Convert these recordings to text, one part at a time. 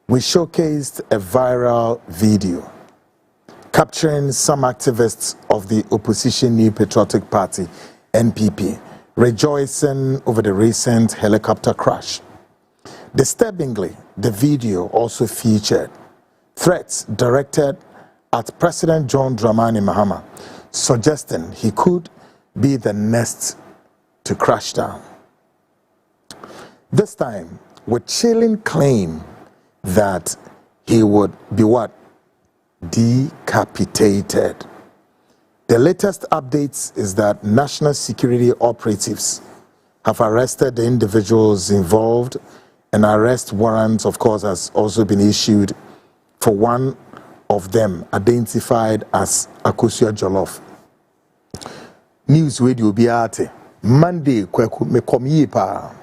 we showcased a viral video capturing some activists of the opposition New Patriotic Party, NPP, rejoicing over the recent helicopter crash. Disturbingly, the video also featured threats directed at President John Dramani Mahama, suggesting he could be the next to crash down. This time, with chilling claim that he would be what? Decapitated. The latest updates is that national security operatives have arrested the individuals involved. An arrest warrant, of course, has also been issued for one of them, identified as Akosua Jollof. News radio biate Monday kweku me komyi pa.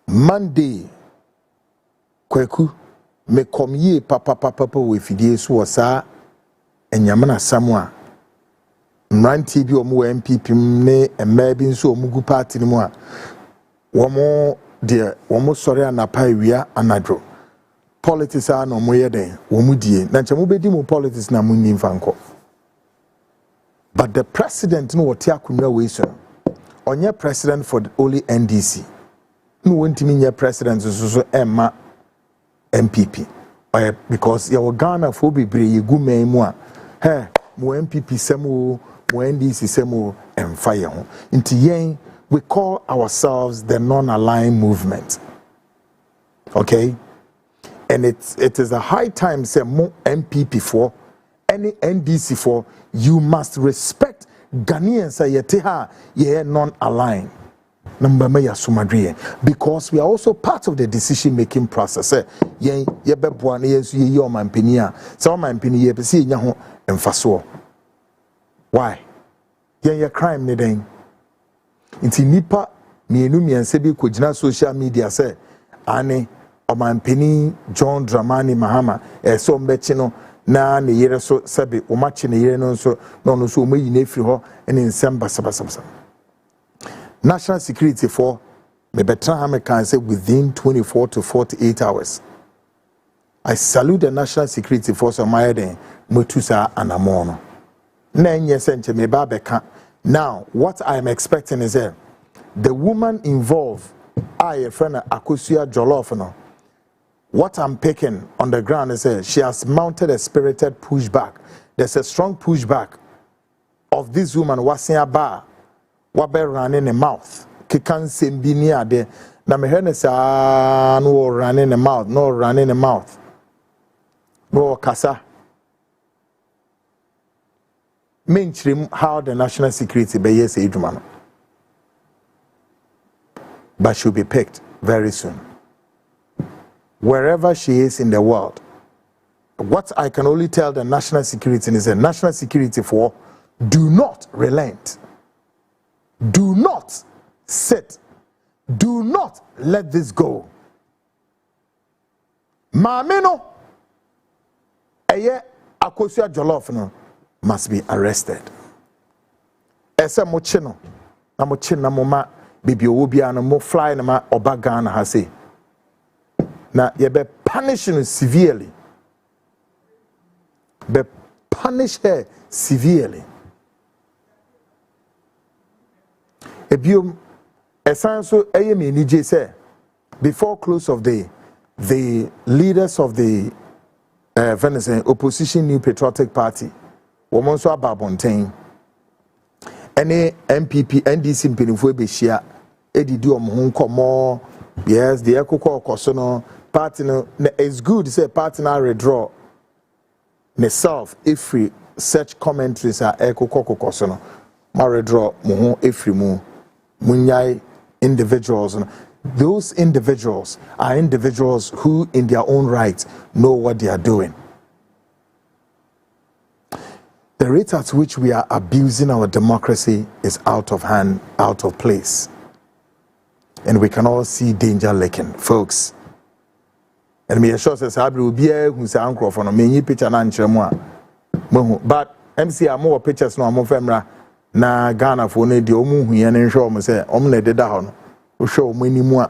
Monday kweku me komyi papa we fidie so wasa enyamana samwa mranti bi omu MPP ne emma bi nso omugu party ni mu a womo sori anapa wia anadro politics are no moye den womu die na nche mu bedi mu politics na munni mfanko. But the president no wote akunwa we so onye president for the only NDC no wontimi nye president so emma MPP because your Ghana for bebre yegu man mu a mo MPP semo mo NDC semo emfire ho nti yen we call ourselves the non-aligned movement. Okay, and it is a high time say mo MPP for any NDC for you must respect Ghanaians yete ha ye non-aligned number me yasumadrie because we are also part of the decision making process. Ye beboa na yesu ye o mampani a se o mampani ye pese nya ho emfaso. Why? Ye crime ne den. Inti nipa mienu miense bi kogina social media say ane o mampani John Dramani Mahama so mbechi no na ne yere so sebe o machi ne yere no so no so o mayi na efiri ho ene nsem basabasabasa. National security for me betra can say within 24 to 48 hours. I salute the national security force of my day motusa anamono. Nenye senche me babeka. Now, what I am expecting is that the woman involved, a friend Akosua Jollof, no. What I'm picking on the ground is that she has mounted a spirited pushback. There's a strong pushback of this woman wasia bar, wabe running the mouth. Kikan sembini ade. Na me hene sa no running the mouth, no running the mouth. No kasa. Mainstream how the national security be yes edumano. But she'll be picked very soon. Wherever she is in the world, what I can only tell the national security is the national security for do not relent. Do not sit. Do not let this go. Mameno eye Akosua Jollof no must be arrested. Ese mo chino na mo china mo ma bibi obi an mo fly na ma oba Ghana ha say na ye be punish him severely. Be punish her severely. Ebiom esanso eye me nije say before close of day the leaders of the Venezuelan opposition New Patriotic Party woman so ababonten any MPP NDC mpinifo ebehia edidi omho nkomo yes the ekoko okoso no party no it's good say party na redraw ne self every such commentaries are ekoko okoso no ma redraw mo ho efri mu munyai individuals no. Those individuals are individuals who in their own right know what they are doing. The rate at which we are abusing our democracy is out of hand, out of place. And we can all see danger lurking, folks. And me assure says I will be a who's uncle for me picture but MC are more pictures no more femra na Ghana for ne the omu hu yan show me say omne de da ho no show many more.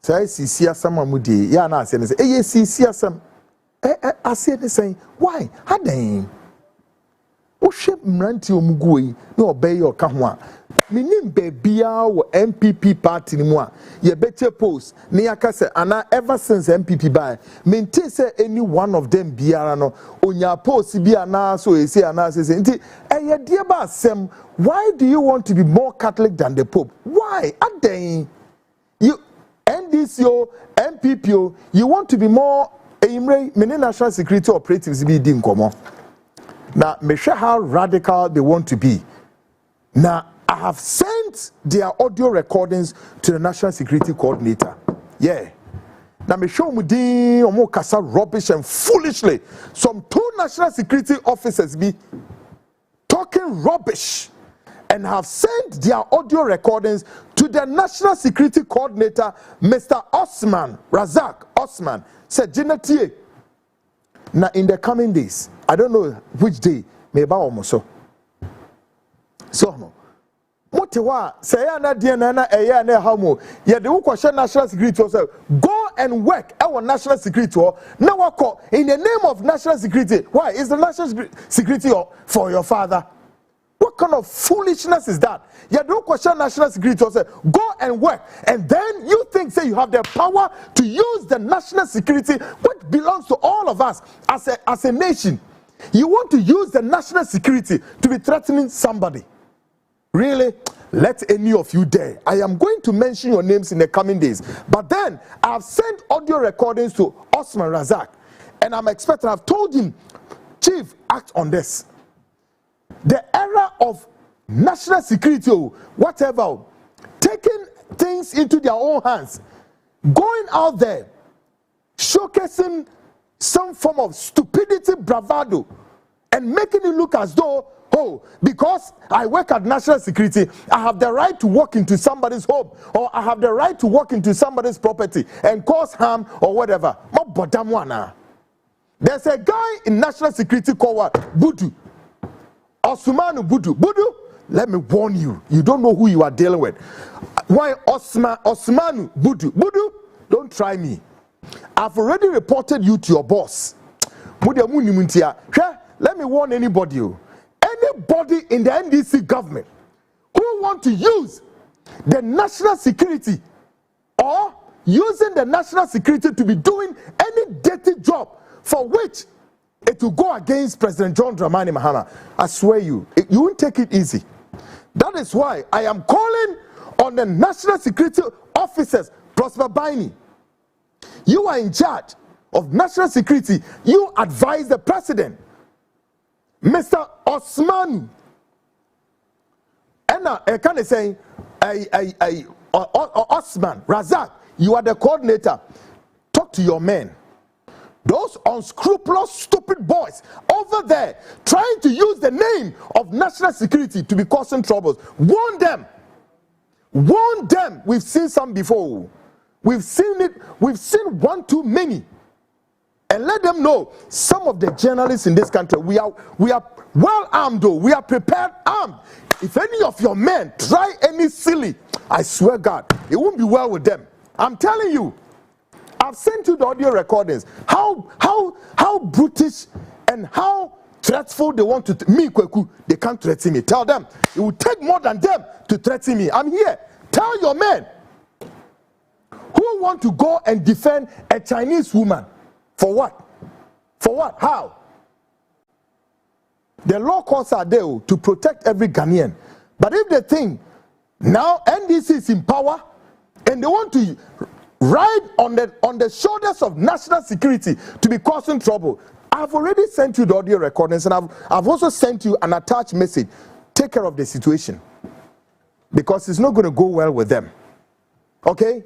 say sisi asam amudi ya na ase ne say sisi asam ase ne say why hadan wohwe mranti omugu yi na obey oka ho a minim bebia wo MPP party ni mu a ye beche post ne yakase ana ever since MPP buy maintain say any one of them biara no onya post bi ana so ese ana say nti eye die ba asem. Why do you want to be more Catholic than the Pope? Why aden you NDCO MPPO you want to be more many national security operatives be di nkomo. Now, measure how radical they want to be. Now, I have sent their audio recordings to the National Security Coordinator. Yeah. Now, me show mudi omo kasa rubbish and foolishly. Some 2 national security officers be talking rubbish and have sent their audio recordings to the National Security Coordinator, Mr. Osman Razak Osman. Said Genetie. Now, in the coming days, I don't know which day, maybe almost so. So, Motiwa, say, na DNA, a na homo, yet the question national security also go and work our national security. Now, in the name of national security, why is the national security for your father? What kind of foolishness is that? You don't question national security. Also, go and work, and then you think say you have the power to use the national security, which belongs to all of us as a nation. You want to use the national security to be threatening somebody? Really? Let any of you dare. I am going to mention your names in the coming days. But then I have sent audio recordings to Osman Razak, and I'm expecting. I've told him, Chief, act on this. The era of national security, whatever, taking things into their own hands, going out there, showcasing some form of stupidity, bravado, and making it look as though, oh, because I work at national security, I have the right to walk into somebody's home, or I have the right to walk into somebody's property and cause harm or whatever. There's a guy in national security called what? Budu. Osmanu Budu. Budu, let me warn you. You don't know who you are dealing with. Why Osmanu Budu? Budu, don't try me. I've already reported you to your boss. Let me warn anybody. Anybody in the NDC government who want to use the national security or using the national security to be doing any dirty job for which it will go against President John Dramani Mahama, I swear you won't take it easy. That is why I am calling on the national security officers, Prosper Baini. You are in charge of national security. You advise the president, Mr. Osman. And I can say, Osman Razak, you are the coordinator. Talk to your men. Those unscrupulous, stupid boys over there trying to use the name of national security to be causing troubles. Warn them. Warn them. We've seen some before. We've seen it. We've seen one too many. And let them know, some of the journalists in this country, we are well armed though. We are prepared, armed. If any of your men try any silly, I swear God, it won't be well with them. I'm telling you. I've sent you the audio recordings. How brutish and how threatful they want to me, Kweku. They can't threaten me. Tell them it will take more than them to threaten me. I'm here. Tell your men who want to go and defend a Chinese woman. For what? For what? How? The law courts are there to protect every Ghanaian. But if they think now NDC is in power and they want to ride on the shoulders of national security to be causing trouble, I've already sent you the audio recordings, and I've also sent you an attached message. Take care of the situation, because it's not going to go well with them. Okay?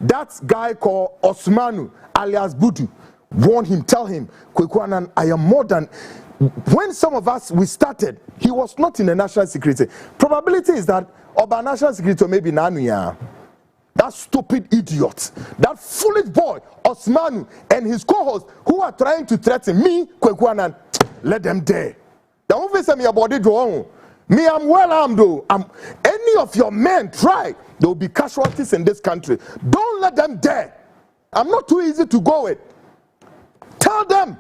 That guy called Osmanu alias Budu, warn him, tell him, Kwekwanan, I am more than. When some of us we started, he was not in the national security. Probability is that Oba national security maybe Nanuya. That stupid idiot, that foolish boy, Osmanu, and his co-hosts who are trying to threaten me, Kwekwanan, let them dare. The movie say me about it wrong. Me, I'm well armed though. Any of your men try, there will be casualties in this country. Don't let them dare. I'm not too easy to go with. Tell them.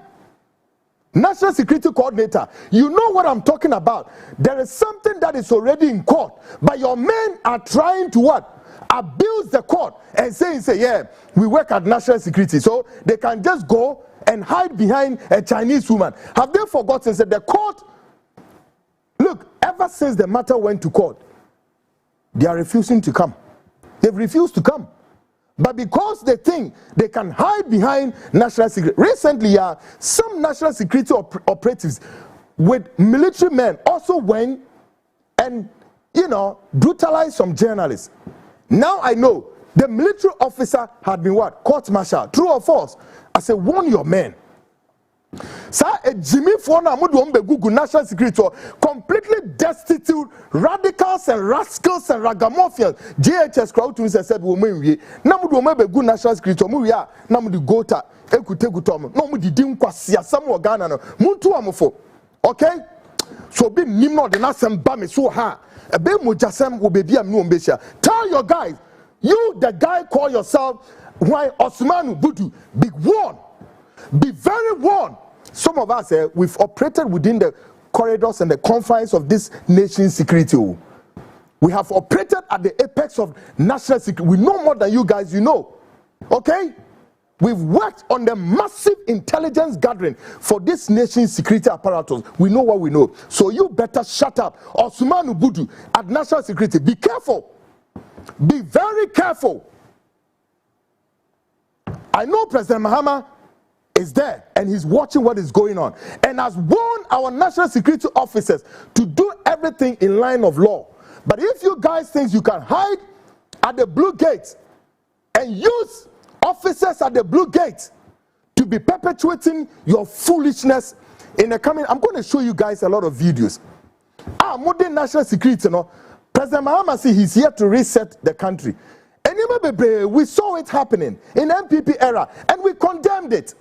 National Security Coordinator, you know what I'm talking about. There is something that is already in court, but your men are trying to what? Abuse the court and say, yeah, we work at national security, so they can just go and hide behind a Chinese woman. Have they forgotten that the court, look, ever since the matter went to court, they are refusing to come. They've refused to come. But because they think they can hide behind national security, recently, some national security operatives with military men also went and, brutalized some journalists. Now I know the military officer had been what? Court-martialed. True or false? I say, warn your men. Sir, a Jimmy Fona Google national security completely destitute radicals and rascals and ragamuffins. JHS crowd to said women Namudu good national security Muria Namudi Gota Ekutegutom no mudi Dimquasia some Ghana no Muntu Amofo. Okay? So be Nimno the Nasam Bami so ha a bit Mujasem will be a Mumbesha. Tell your guys, you the guy call yourself why Osmanu Budu, be warned. Be very warned. Some of us, we've operated within the corridors and the confines of this nation's security. We have operated at the apex of national security. We know more than you guys, you know. Okay? We've worked on the massive intelligence gathering for this nation's security apparatus. We know what we know. So you better shut up. Osmanu Budu at national security. Be careful. Be very careful. I know President Mahama is there and he's watching what is going on and has warned our national security officers to do everything in line of law. But if you guys think you can hide at the Blue Gate and use officers at the Blue Gate to be perpetuating your foolishness in the coming, I'm going to show you guys a lot of videos. Modern national security, President Mahama says he's here to reset the country. And we saw it happening in MPP era and we condemned it.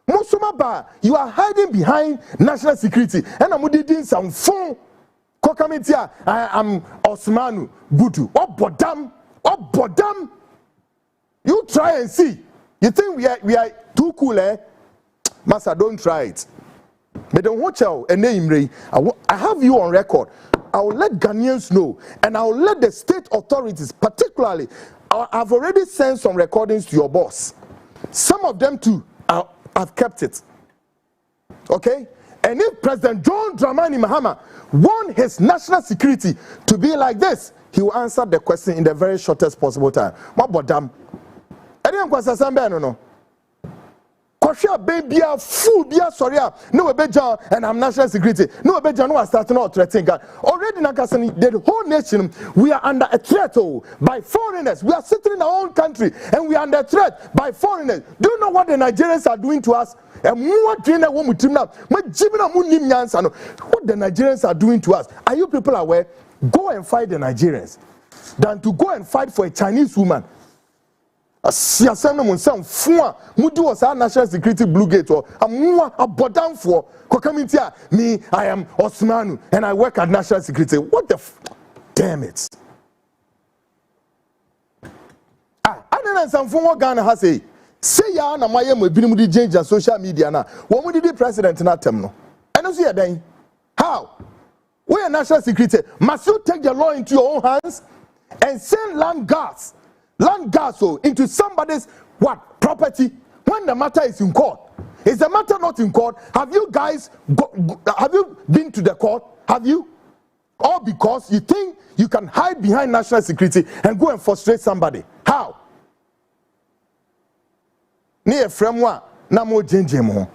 Musumaba, you are hiding behind national security. And I'm doing some phone. Kokamitia, I'm Osmanu Budu. Oh, bodam. You try and see. You think we are too cool, eh? Master, don't try it. But don't watch out and name. I have you on record. I will let Ghanaians know, and I will let the state authorities, particularly, I've already sent some recordings to your boss. Some of them too, I've kept it. Okay? And if President John Dramani Mahama want his national security to be like this, he will answer the question in the very shortest possible time. What about them? Anyone question somebody no? Kwasha baby a fool be sorry no beja and I'm national security. No beja no starting out threatening God. Already nakasani the whole nation we are under a threat by foreigners. We are sitting in our own country and we are under threat by foreigners. Do you know what the Nigerians are doing to us? And what the Nigerians are doing to us? Are you people aware? Go and fight the Nigerians than to go and fight for a Chinese woman. Me, I am Osmanu and I work at national security. What the damn it. I don't know Ghana has a say ya na my be change on social media na. What would the president not tell no? And also then how? We are national security. Must you take the law into your own hands and send land guards into somebody's what property when the matter is in court? Is the matter not in court? Have you guys have you been to the court? Have you? All because you think you can hide behind national security and go and frustrate somebody. How? Near framework na mo jenje mo.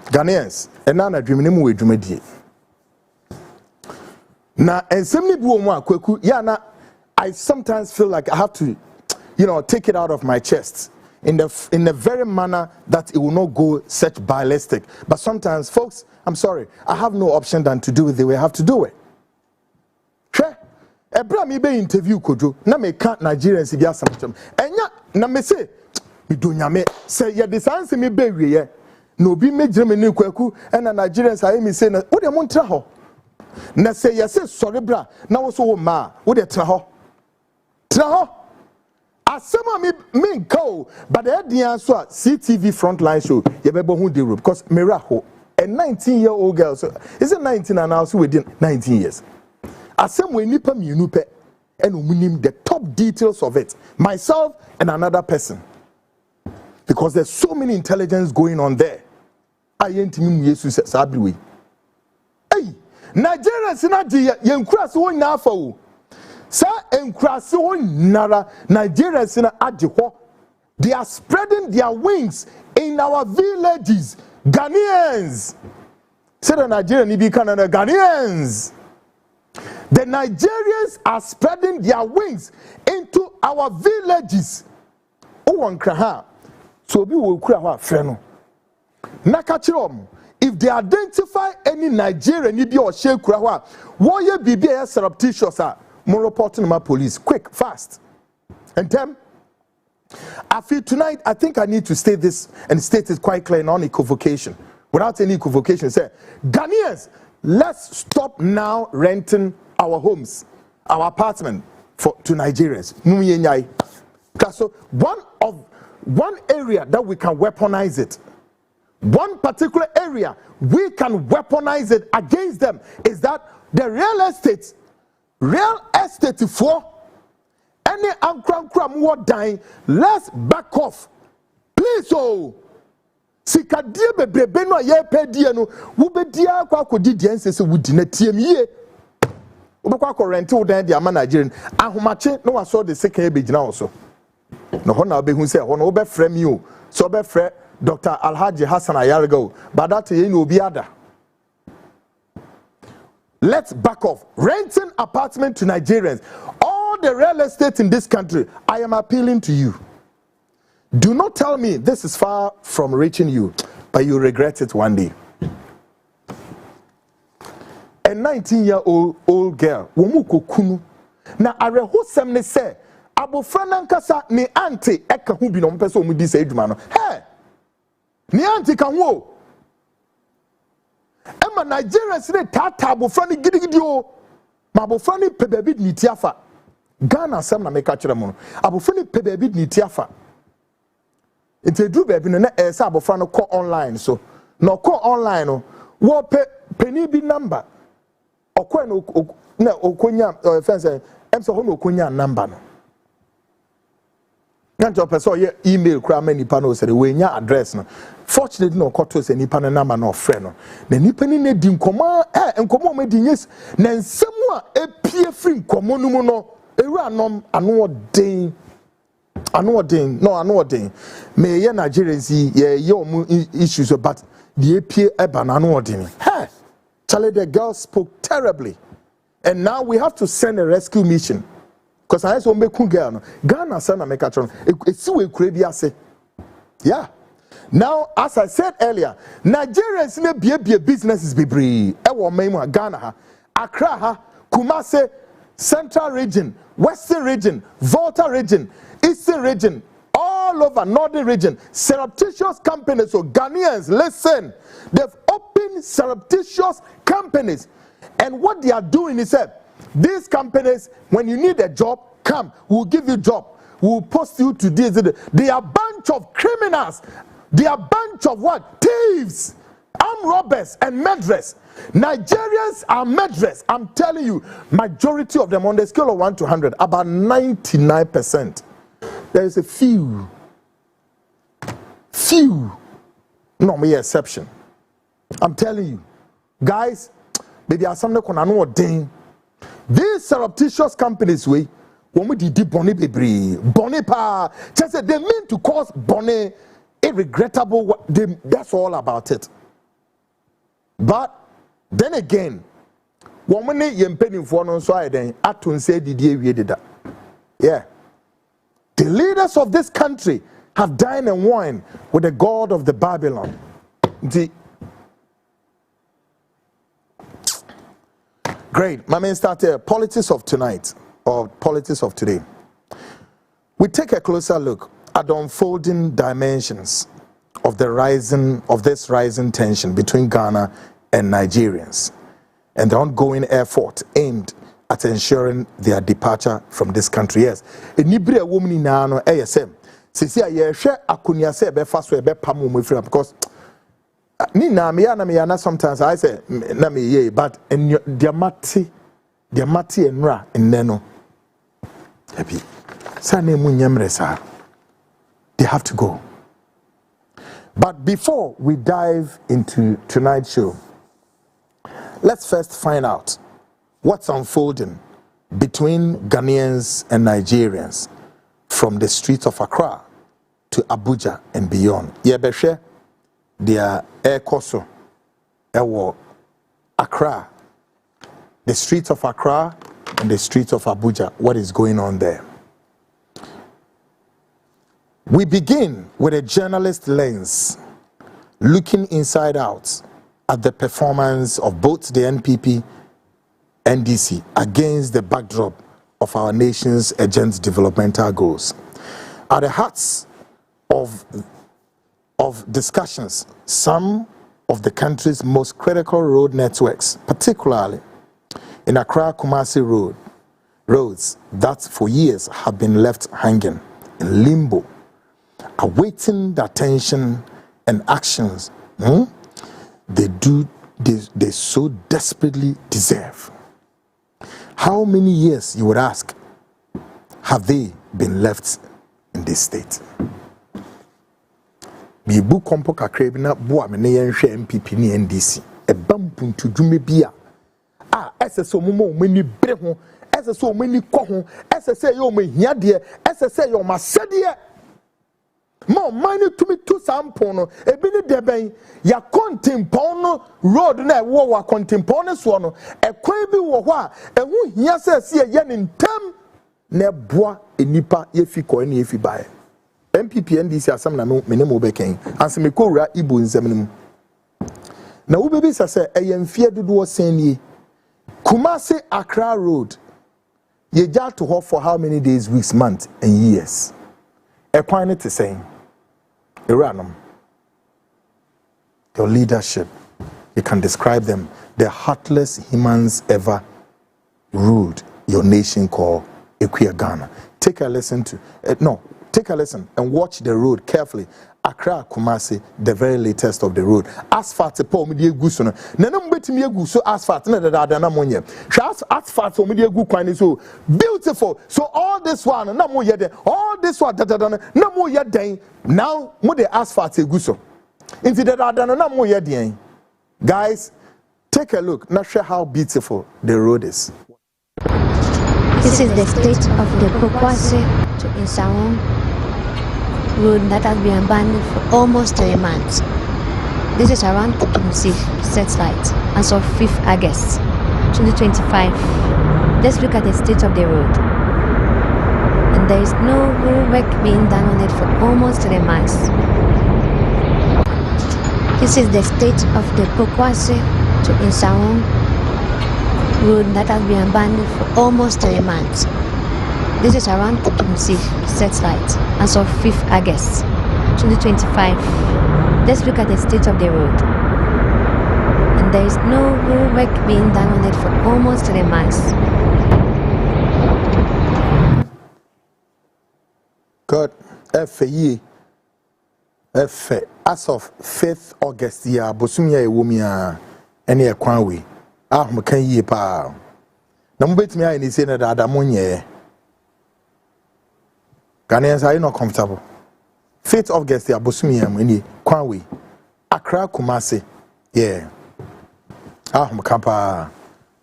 Ghanaians, enana dream nemu we dwumadi. Na ensemi bi wo mu akwaku ya na I sometimes feel like I have to take it out of my chest in the very manner that it will not go such ballistic. But sometimes, folks, I'm sorry, I have no option than to do it the way I have to do it. Sure. Ebra mi be interview kojo na me ka Nigerians bi asamtem. Enya na me say me do nyame say ye design se me be wiye no be me Germany kwaku and Nigerians are me say na wo de mo ntra ho na say yes sorry bra na wo so wo ma wo de tra ho asema me go but the dia so CTV frontline show ye bebo hu the road because miracle a 19-year-old girl so is it 19 and now so within 19 years asem we nipa mienu pe and umunim the top details of it myself and another person because there's so many intelligence going on there ayentimi yesu sabriwe hey Nigerians na di yenkura so na afa o sa enkrase won nara Nigerians na adeho they are spreading their wings in our villages Ghanaians say the Nigerian be Canada Ghanaians the Nigerians are spreading their wings into our villages o won kra so bi wo kura ho afre no nakachirom if they identify any Nigerian ni bi o she kura ho wo ye bibia surreptitious more reporting my police quick fast and them I feel tonight I think I need to state this and state it quite clear on equivocation without any equivocation say Ghanaians let's stop now renting our homes our apartment to Nigerians so one area that we can weaponize it one particular area we can weaponize it against them is that the real estate for any ankram what dying let's back off please oh sikadie bebrebe no ye pedie no wo bedia kwa akodi die nsese wudi na tiem ye wo kwa ko rent wo dan dia ma Nigerian ahomache no waso de second ebegina wo so no ho na obehu se ho no wo be frame you so be frame Dr. Alhaji Hassan Ayargo but that ye no obi ada. Let's back off. Renting apartment to Nigerians. All the real estate in this country, I am appealing to you. Do not tell me this is far from reaching you, but you regret it one day. A 19-year-old girl, womuko kunu. Na areho semne se, abofra nankasa ni auntie eka hu bi no mpese omudi se eduma no. Hey! Ni auntie kan wo. Emma Nigerians ne tata abofra ni gidigidi o. Ma abofra ni pe baby ni tiafa. Ghana sem na meka kire mo no. Abofra ni pe baby ni tiafa. Enti edu baby no na esa abofra no call online so. No call online no. Wo penny bi number. Okwa na okonya fence em so ho na okonya number no. Nyanto person ye email kra ma nipa no say we nya address no. Fortunately no koto say nipa na number no friend no. Na nipa ni na di nkoma nkoma ma di yes na nsem a epie free nkoma no mu no ewura nom ano odin me ye Nigerians ye omu issues but the epie eba na ano odin. Hey, Charlie, the girl spoke terribly and now we have to send a rescue mission. Because I saw me girl, Ghana sana make a it's we crazy ase. Yeah. Now, as I said earlier, Nigerians ne be businesses be bree. Ewo memu Ghana ha, Accra ha, Kumasi, Central Region, Western Region, Volta Region, Eastern Region, all over Northern Region. Surreptitious companies. So Ghanaians, listen, they've opened surreptitious companies, and what they are doing is that. These companies, when you need a job, come, we'll give you a job. We'll post you to this. They are a bunch of criminals. They are a bunch of what? Thieves, armed robbers, and murderers. Nigerians are murderers. I'm telling you, majority of them on the scale of 1 to 100, about 99%. There is a few, no me exception. I'm telling you, guys, maybe I some no know ding. These surreptitious companies we did bonnet bebre bonnet pa just they mean to cause bonnet irregrettable that's all about it. But then again woman yempeni for no so I then atun say did yeah, the leaders of this country have dined and wine with the god of the Babylon. Great. My main start here. Politics of tonight or politics of today. We take a closer look at the unfolding dimensions of this rising tension between Ghana and Nigerians, and the ongoing effort aimed at ensuring their departure from this country. Yes, enibire woman in no ASM. Sisi aye hwe akonia se be fa so e be pam mo free because ni na me na sometimes I say na me ye but their mati enra nneno happy sane mu nyamre sa they have to go. But before we dive into tonight's show, let's first find out what's unfolding between Ghanaians and Nigerians from the streets of Accra to Abuja and beyond. Yebeshe, their air koso, ewo Accra, the streets of Accra and the streets of Abuja. What is going on there? We begin with a journalist lens, looking inside out at the performance of both the NPP and NDC against the backdrop of our nation's urgent developmental goals. At the hearts of discussions, some of the country's most critical road networks, particularly in Accra Kumasi roads that for years have been left hanging in limbo, awaiting the attention and actions they so desperately deserve. How many years, you would ask, have they been left in this state? Me bu kompo kakra bi na bo amene yen hwe MPP ni NDC e bampuntu dwume bi a SSO momo mani bre ho SSO mani kɔ ho SSO yo ma hia de SSO yo ma sɛde mo mani tumi tu sampo no ebi ni de ben ya kontimpon no road na wo wa kontimpon no so no ekwan bi wo ho a ehu hia sɛ se ye ne ntam na boa enipa ye fi kɔ ne ye fi bae MPP NDC asam na me ne mo beken anseme kowura Igbo nsam ne mu na wo bebi sɛ eyemfie dodo senie Kumasi Accra road ye ja to her for how many days, weeks, months and years. Ekwan ne te saying Iranum, your leadership, you can describe them, the heartless humans ever ruled your nation called Equia Ghana. Take a listen and watch the road carefully. Accra Kumasi, the very latest of the road. Asphalt po me die guso no. Na na mbetimi egu so asphalt na da na monye. Asphalt o me die gu kwan so beautiful. So all this one na mo ye den. All this one na mo ye den. Now mo the asphalt egu so. Inti da na mo ye den. Guys, take a look. Now show how beautiful the road is. This is the state of the Pokwase to Insawon road that has been abandoned for almost 3 months. This is around Kumasi satellite as of 5th August 2025. Let's look at the state of the road. And there is no work being done on it for almost 3 months. This is the state of the Pokwase to Insawon road that has been abandoned for almost 3 months. This is around Kumasi satellite as of 5th August 2025. Let's look at the state of the road. And there is no work being done on it for almost 3 months. God, as of 5th August, ya bosumia ewumia ene ekwanwe. Me kan yie pa. Na mo betimi ayi ni se na da monye. Ghanaians, are you not comfortable? 5th of August, Bosumi Amini, Kwanwe, Accra Kumasi, yeah. Mkapa,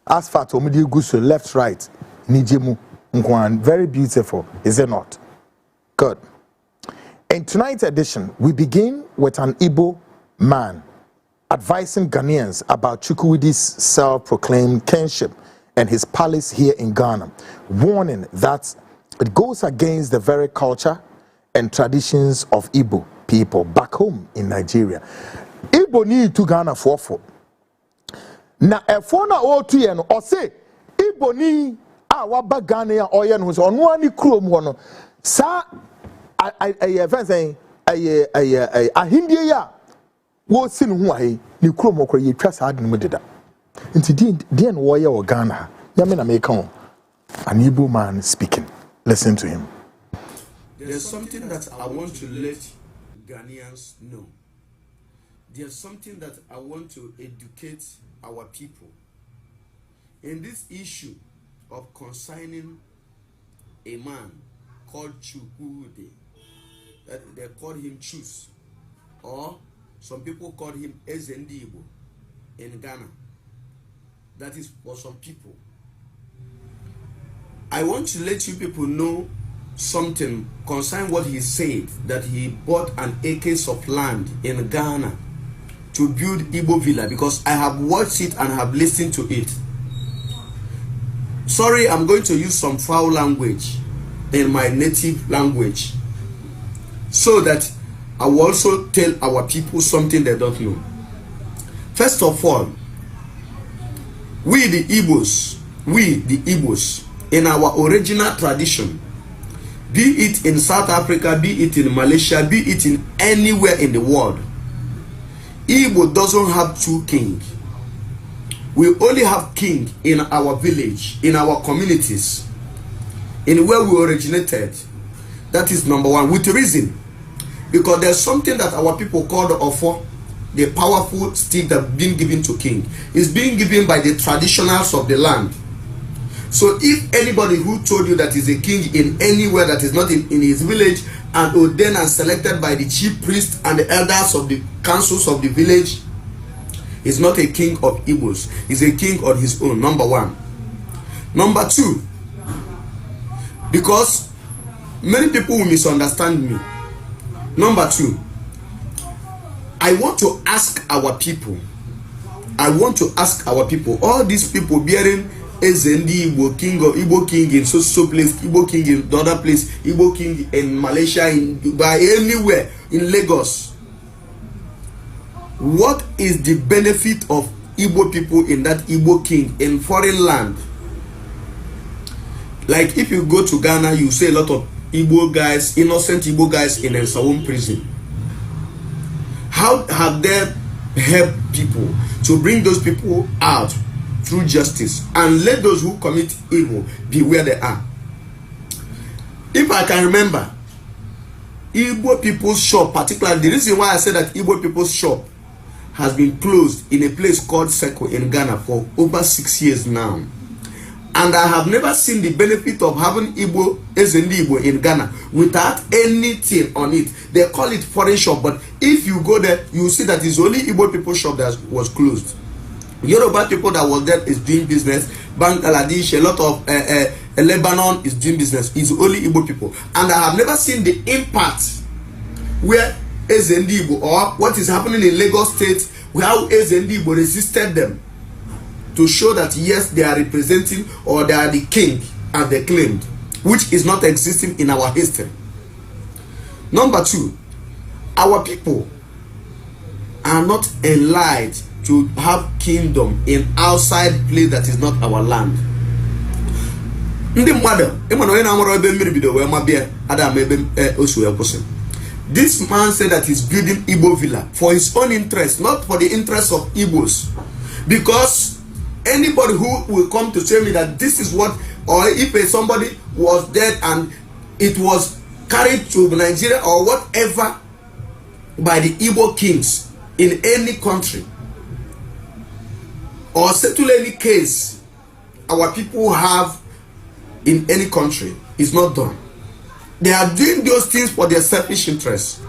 asphalt, Omidi Gusu, left, right, Nijimu, Nkwan, very beautiful, is it not? Good. In tonight's edition, we begin with an Igbo man advising Ghanaians about Chukwudi's self-proclaimed kinship and his palace here in Ghana, warning that it goes against the very culture and traditions of Igbo people back home in Nigeria. Igbo need to Ghana for. Na efona o tu ye no o se Igbo ni a waba Ghana ya o ye no so ono ani krom ho no sa I saying ahindie ya wo sin ho ahe ni krom okoro ye twa saa adenu deda nti den wo ye wo Ghana ya me na me kan an Igbo man speaking. Listen to him. There's something that I want to let Ghanaians know. There's something that I want to educate our people in this issue of consigning a man called Chukwude. That they call him Chus, or some people call him Ezendibo in Ghana. That is for some people. I want to let you people know something concerning what he said, that he bought an acres of land in Ghana to build Igbo villa, because I have watched it and have listened to it. Sorry, I'm going to use some foul language in my native language, so that I will also tell our people something they don't know. First of all, we the Igbos, in our original tradition, be it in South Africa, be it in Malaysia, be it in anywhere in the world, Igbo doesn't have two kings. We only have king in our village, in our communities, in where we originated. That is number one, with reason. Because there's something that our people call the offer, the powerful stick that being given to king. Is being given by the traditionals of the land. So if anybody who told you that is a king in anywhere that is not in his village, and ordained and selected by the chief priest and the elders of the councils of the village, is not a king of Igbos. He's a king on his own, number one. Number two, because many people will misunderstand me. Number two, I want to ask our people, all these people bearing Ezendi Igbo king or Igbo king in so place, Igbo king in the other place, Igbo king in Malaysia, in Dubai, anywhere, in Lagos. What is the benefit of Igbo people in that Igbo king in foreign land? Like if you go to Ghana, you see a lot of Igbo guys, innocent Igbo guys in Nsawam prison. How have they helped people to bring those people out through justice and let those who commit evil be where they are? If I can remember, Igbo people's shop, particularly the reason why I said that Igbo people's shop has been closed in a place called Seko in Ghana for over 6 years now. And I have never seen the benefit of having Igbo Ezendi Igbo in Ghana without anything on it. They call it foreign shop, but if you go there, you see that it's only Igbo people's shop that was closed. Yoruba people that was there is doing business. Bangladesh, a lot of Lebanon is doing business. It's only Igbo people. And I have never seen the impact where Ezendi Igbo, or what is happening in Lagos State, how Ezendi Igbo resisted them to show that yes, they are representing, or they are the king as they claimed, which is not existing in our history. Number two, our people are not enlightened to have kingdom in outside place that is not our land. This man said that he's building Igbo villa for his own interest, not for the interest of Igbos. Because anybody who will come to tell me that this is what, or if somebody was dead and it was carried to Nigeria or whatever by the Igbo kings in any country, or settle any case our people have in any country, is not done. They are doing those things for their selfish interests.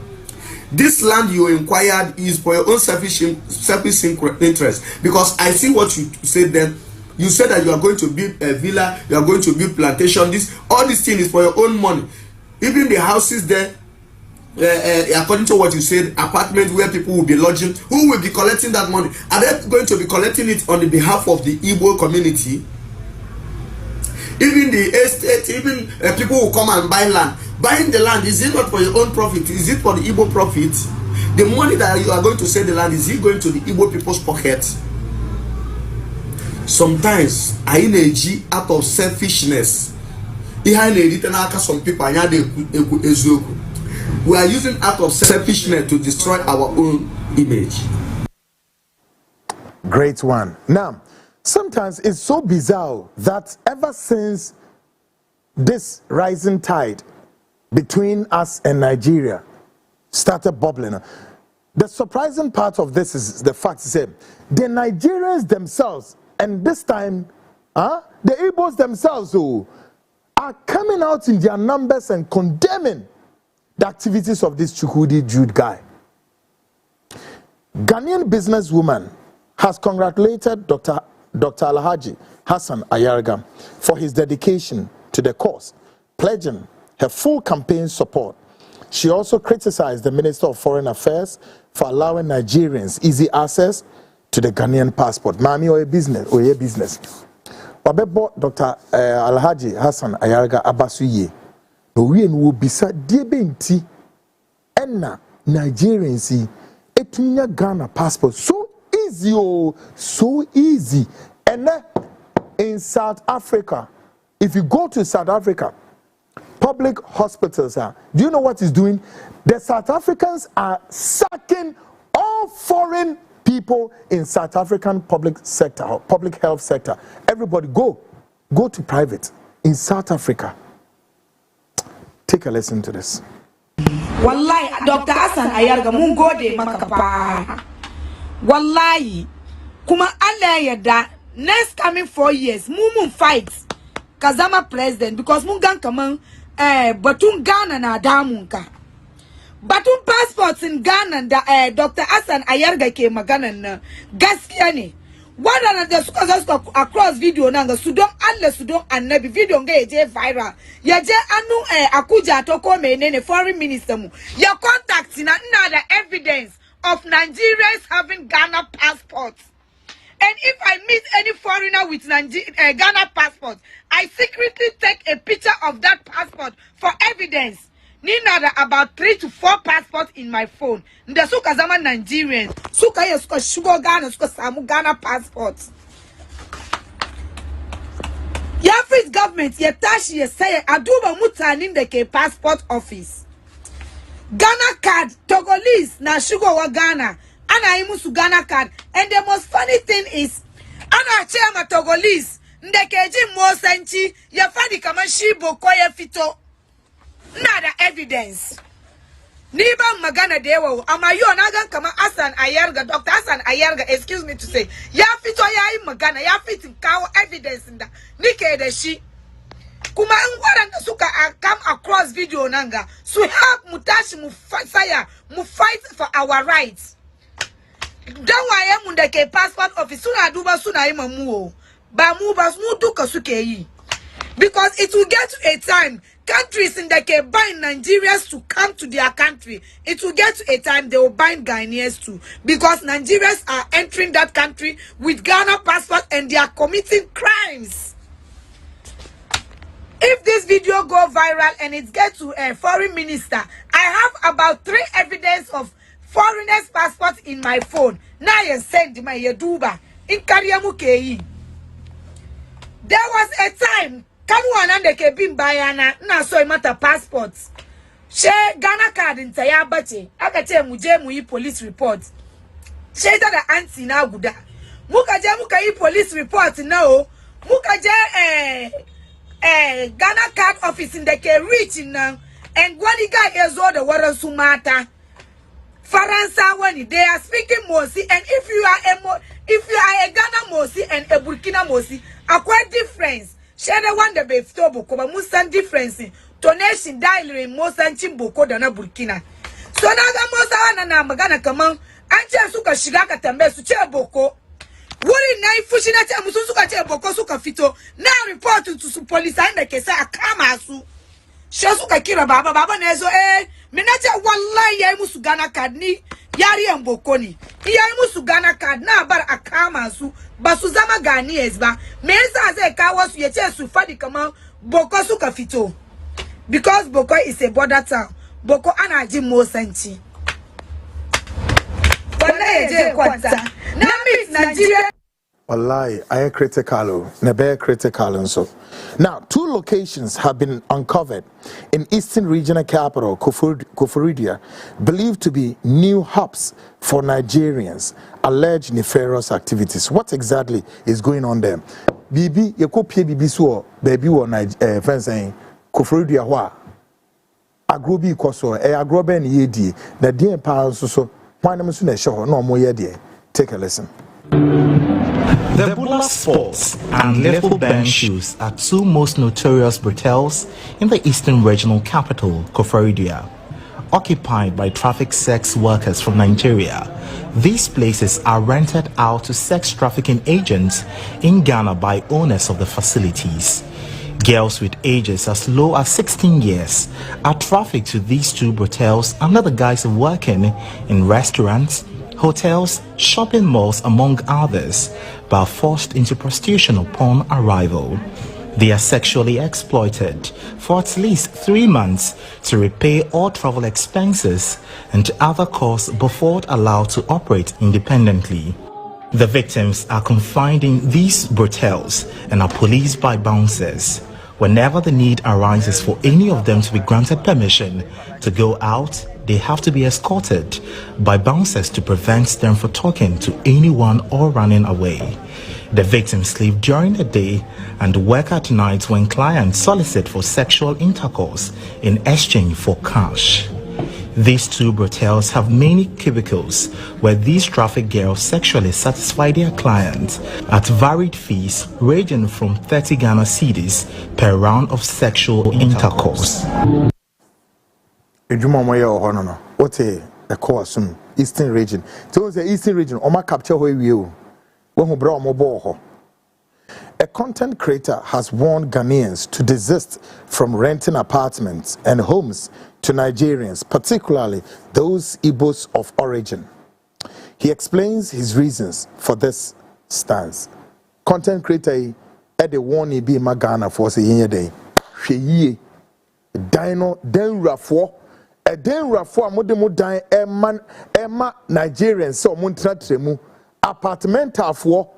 This land you inquired is for your own selfish interest. Because I see what you said then. You said that you are going to build a villa, you are going to build plantation. All these things is for your own money. Even the houses there, according to what you said, apartment where people will be lodging, who will be collecting that money? Are they going to be collecting it on the behalf of the Igbo community? Even the estate, even people who come and buy land. Buying the land, is it not for your own profit? Is it for the Igbo profit? The money that you are going to sell the land, is it going to the Igbo people's pocket? Sometimes, I energy out of selfishness. Some people We are using act of selfishness to destroy our own image. Great one. Now, sometimes it's so bizarre that ever since this rising tide between us and Nigeria started bubbling, the surprising part of this is the fact that the Nigerians themselves, and this time, the Igbos themselves, who are coming out in their numbers and condemning the activities of this Chukwudi Jude guy. Ghanaian businesswoman has congratulated Dr. Alhaji Hassan Ayarga for his dedication to the cause, pledging her full campaign support. She also criticized the Minister of Foreign Affairs for allowing Nigerians easy access to the Ghanaian passport. Mami or a business. Wabebo Dr. Alhaji Hassan Ayarga Abasuye. No we will be sad dear benti enna Nigerians etunya Ghana passport so easy, oh, so easy. And in South Africa, if you go to South Africa, public hospitals are, do you know what it's doing? The South Africans are sucking all foreign people in South African public sector, or public health sector. Everybody go to private in South Africa. Take a listen to this. Wallahi, Dr. Hassan Ayarga mungo de makapa. Wallahi, kuma Allah yada next coming 4 years, mumu fight Kazama president because mungan kaman batun Ghana na damunka. Batun passports in Ghana da Dr. Hassan Ayarga ke magana na gaskiya ne. Wanda da suka across video nanga Sudan Allah Sudan annabi video nga je viral. Ya je anu akuja to ko menene foreign minister mu. Ya contact na the evidence of Nigerians having Ghana passports. And if I meet any foreigner with Ghana passport, I secretly take a picture of that passport for evidence. Nina about 3 to 4 passports in my phone. Nda suka zama Nigerians. Suka ye suka sugar Ghana, suka samu Ghana passports. Yafis government ye tashi ye say aduba mutanin de ke passport office. Ghana card, Togolese na sugar wa Ghana. Ana imusu Ghana card. And the most funny thing is, ana chema Togolese ndekeji mosenchi yafadi kama shibo koye fito. Nada evidence. Niba magana dewa amayo nagan kama Hassan Ayarga, Dr. Hassan Ayarga, excuse me to say, ya fito ya magana, ya fiti kawo evidence nda. Nike de shi. Kuma ngwaranda suka come across video nanga. So help mutashi mu fight for our rights. Don't waye mundeke passport office suna duba suna imamu. Ba mu bas mu duka suke yi. Because it will get to a time countries in the Cape bind Nigerians to come to their country. It will get to a time they will bind Ghanaians too. Because Nigerians are entering that country with Ghana passport and they are committing crimes. If this video go viral and it gets to a foreign minister, I have about 3 evidence of foreigners' passports in my phone. Now you send my Yeduba in Kariamu Kei. There was a time Kanu anande ke bimbayana na so mata passports. She Ghana card in Tayabache. Akache muje mu police report. She da anti na guda. Muka yi police report now. Muka Ghana card office in the ke reaching now. And what the guy is all the water sumata. Faransa when they are speaking Mosi, and if you are a Ghana Mosi and a Burkina Mosi, a quite difference. Share the one that be stobo kuma musan difference donation diary musan chimboko da na Burkina. So naga musa na magana kaman anche suka shiga ka tambe su che boko. Wuri na ifushi na che musu suka che boko suka fito na report to su police anda kesa akama su. She suka kira baba na ezo minache wallahi ya musu Ghana card ni yari mboko ni. Ya musu Ghana card na bar akama su. Basu zama Ghanaians ba meza ze kawo su yeche su fadi kama Boko suka fito because Boko is a border town. Boko anaji mosanchi wala yeje kwata na meet Nigeria. Wallahi, I am critical. Nebe critical and so. Now, 2 locations have been uncovered in Eastern Regional Capital, Koforidia, believed to be new hubs for Nigerians, alleged nefarious activities. What exactly is going on there? Bibi, you could pay Bibi so, baby, or friends saying, Koforidia, wa. Agrobi koso, agroben yedi, the dear pals so, why am I show no more yedi? Take a listen. The Bula Sports and Little Ben Shoes are 2 most notorious brothels in the Eastern Regional Capital, Koforidia. Occupied by traffic sex workers from Nigeria, these places are rented out to sex trafficking agents in Ghana by owners of the facilities. Girls with ages as low as 16 years are trafficked to these 2 brothels under the guise of working in restaurants, hotels, shopping malls, among others, but are forced into prostitution upon arrival. They are sexually exploited for at least 3 months to repay all travel expenses and other costs before allowed to operate independently. The victims are confined in these brothels and are policed by bouncers. Whenever the need arises for any of them to be granted permission to go out, they have to be escorted by bouncers to prevent them from talking to anyone or running away. The victims sleep during the day and work at night when clients solicit for sexual intercourse in exchange for cash. These 2 brothels have many cubicles where these trafficked girls sexually satisfy their clients at varied fees ranging from 30 Ghana cedis per round of sexual intercourse. What a course Eastern region. So the Eastern region, Oma capture where you a content creator has warned Ghanaians to desist from renting apartments and homes to Nigerians, particularly those Igbos of origin. He explains his reasons for this stance. Content creator at the warning be Magana for say day. Dino den rafo a den rafo modemu dan Emma Nigerians so muntremu apartment afo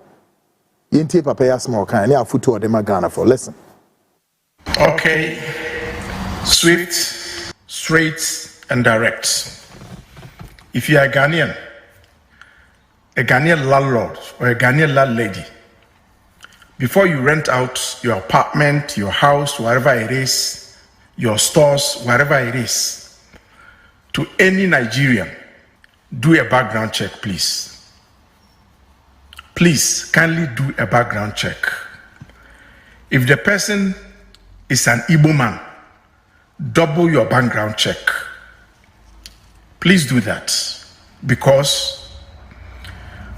yenti papa ya small kan na afuto de Magana for listen. Okay, swift, straight and direct. If you are a Ghanaian landlord or a Ghanaian landlady, before you rent out your apartment, your house, wherever it is, your stores, wherever it is, to any Nigerian, do a background check, please. Please, kindly do a background check. If the person is an Igbo man, double your background check. Please do that, because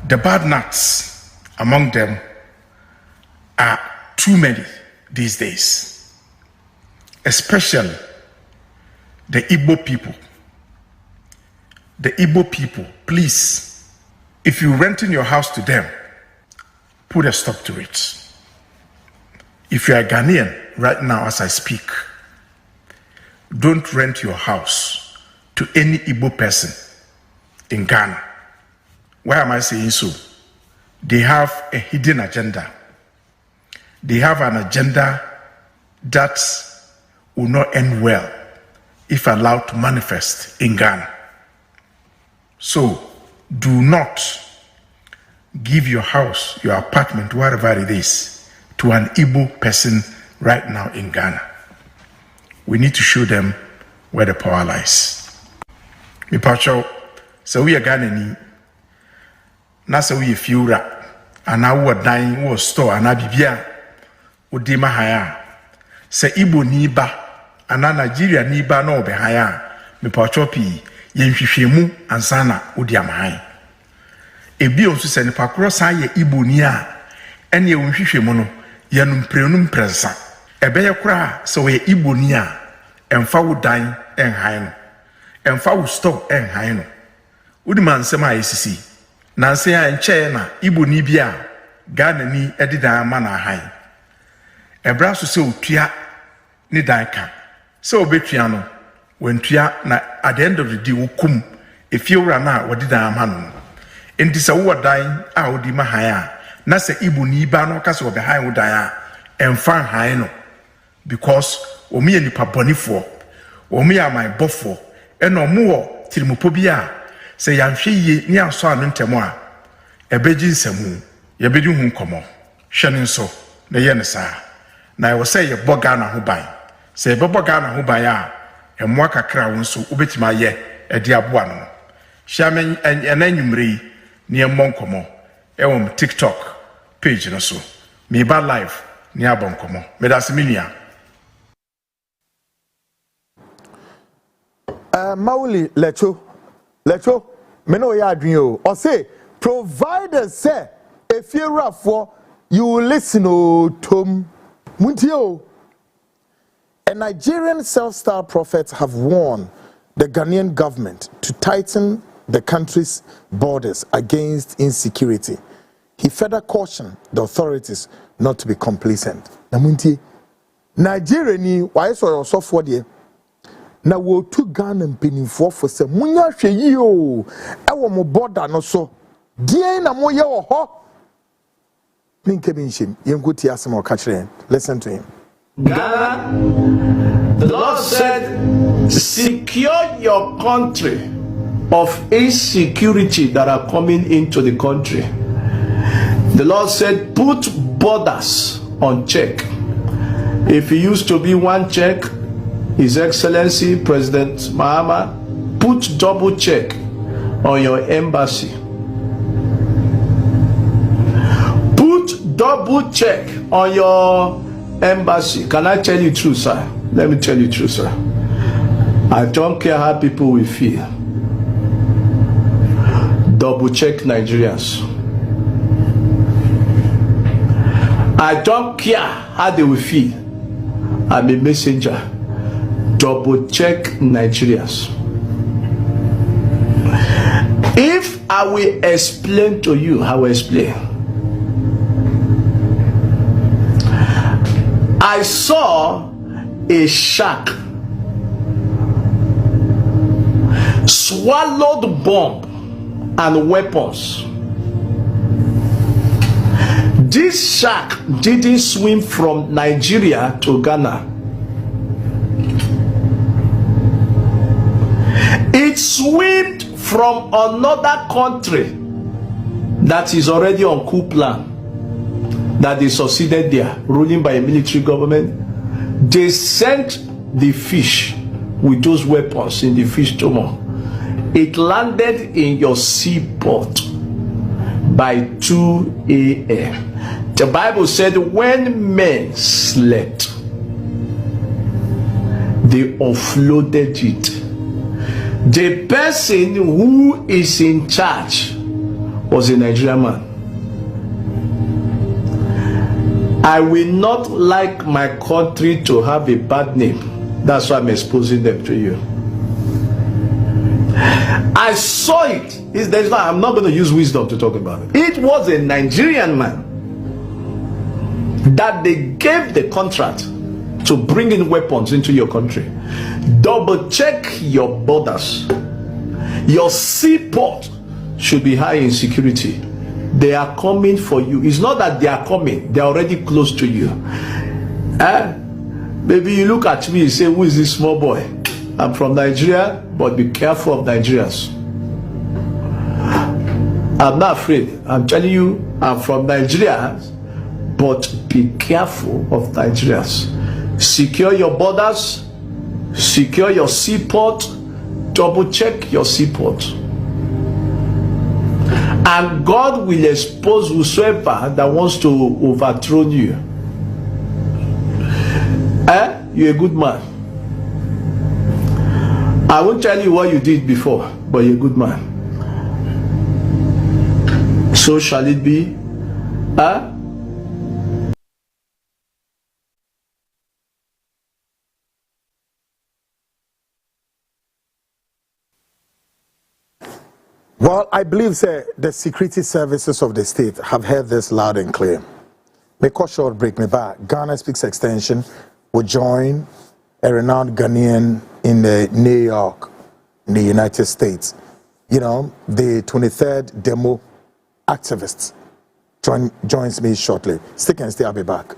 the bad nuts among them are too many these days, especially the Igbo people. The Igbo people, please, if you're renting your house to them, put a stop to it. If you are a Ghanaian right now as I speak, don't rent your house to any Igbo person in Ghana. Why am I saying so? They have a hidden agenda. They have an agenda that will not end well if allowed to manifest in Ghana. So do not give your house, your apartment, wherever it is, to an Igbo person right now in Ghana. We need to show them where the power lies. Me pacho, so we are Ghanaian. Na so we fiura, and I was dying was store and abibia udima haya. Se Igbo niba, and Nigeria niba no be haya. Me pacho pi yenhwehwemu ansana udiamahai. Ebi onso se ne pakro san ye Igbo ni a ene ye wonhwehwemu no ye numprenum prensa. Ebeye kura so ye Igbo ni a emfa wo dan enhan no. Emfa wo store enhan no. Udima nsema ayesisi. Nanse a enche na Igbo ni bia Ghana ni edida ma na han. Ebra so se otua ni dan ka. Se obetua no wentua na at the end of the day wokum efiewura na wodida ma no. Enti se wo dan a wodi ma han a na se Igbo ni ba no ka se obehan wo dan a emfa han no because omi nipa bonifo omi amai bofo eno omo wo tirimupo bi a se yanhwe ye ni aso anu ntemo a ebeji nsemu ye beji hu nkomo hwene nso na ye ne saa na ye wo se ye boga na ho ban se ye boga na ho ban a emo akakra wo nso obetima ye edi aboa no hyamen enanyumre ni emo nkomo ewom TikTok page no so me ba live ni abonkomo me da similia Mauli lecho me no ya adwin o. O say provided say if you rafo you will listen o tom muntie o. A Nigerian self-styled prophet have warned the Ghanaian government to tighten the country's borders against insecurity. He further cautioned the authorities not to be complacent. Na muntie Nigeria ni why so yourself for there na wo tu Ghana mpenimfo for se munya hwe yi o ewo mo border no so die na mo ye wo ho ninke bi nshim yenkoti asem o ka kire. Listen to him. Ghana, the Lord said, secure your country of insecurity that are coming into the country. The Lord said, put borders on check. If it used to be one check, His Excellency President Mahama, put double check on your embassy. Put double check on your embassy. Can I tell you true, sir? Let me tell you true, sir. I don't care how people will feel. Double check Nigerians. I don't care how they will feel. I'm a messenger. Double check Nigerians. If I will explain to you, I will explain. I saw a shark swallowed bomb and weapons. This shark didn't swim from Nigeria to Ghana. It swam from another country that is already on coup plan, that they succeeded there, ruling by a military government. They sent the fish with those weapons in the fish stomach. It landed in your seaport by 2 a.m. The Bible said when men slept, they offloaded it. The person who is in charge was a Nigerian man. I will not like my country to have a bad name. That's why I'm exposing them to you. I saw it. I'm not going to use wisdom to talk about it. It was a Nigerian man that they gave the contract to bring in weapons into your country. Double check your borders. Your seaport should be high in security. They are coming for you. It's not that they are coming, they are already close to you. Maybe you look at me and say, who is this small boy? I'm from Nigeria, but be careful of Nigerians. I'm not afraid. I'm telling you, I'm from Nigeria, but be careful of Nigerians. Secure your borders, secure your seaport, double check your seaport. And God will expose whosoever that wants to overthrow you. You're a good man. I won't tell you what you did before, but you're a good man. So shall it be. Well, I believe the security services of the state have heard this loud and clear. Make a short break. Me back. Ghana Speaks Extension will join a renowned Ghanaian in New York, in the United States. You know, the 23rd demo activists. joins me shortly. Stick and stay, I'll be back.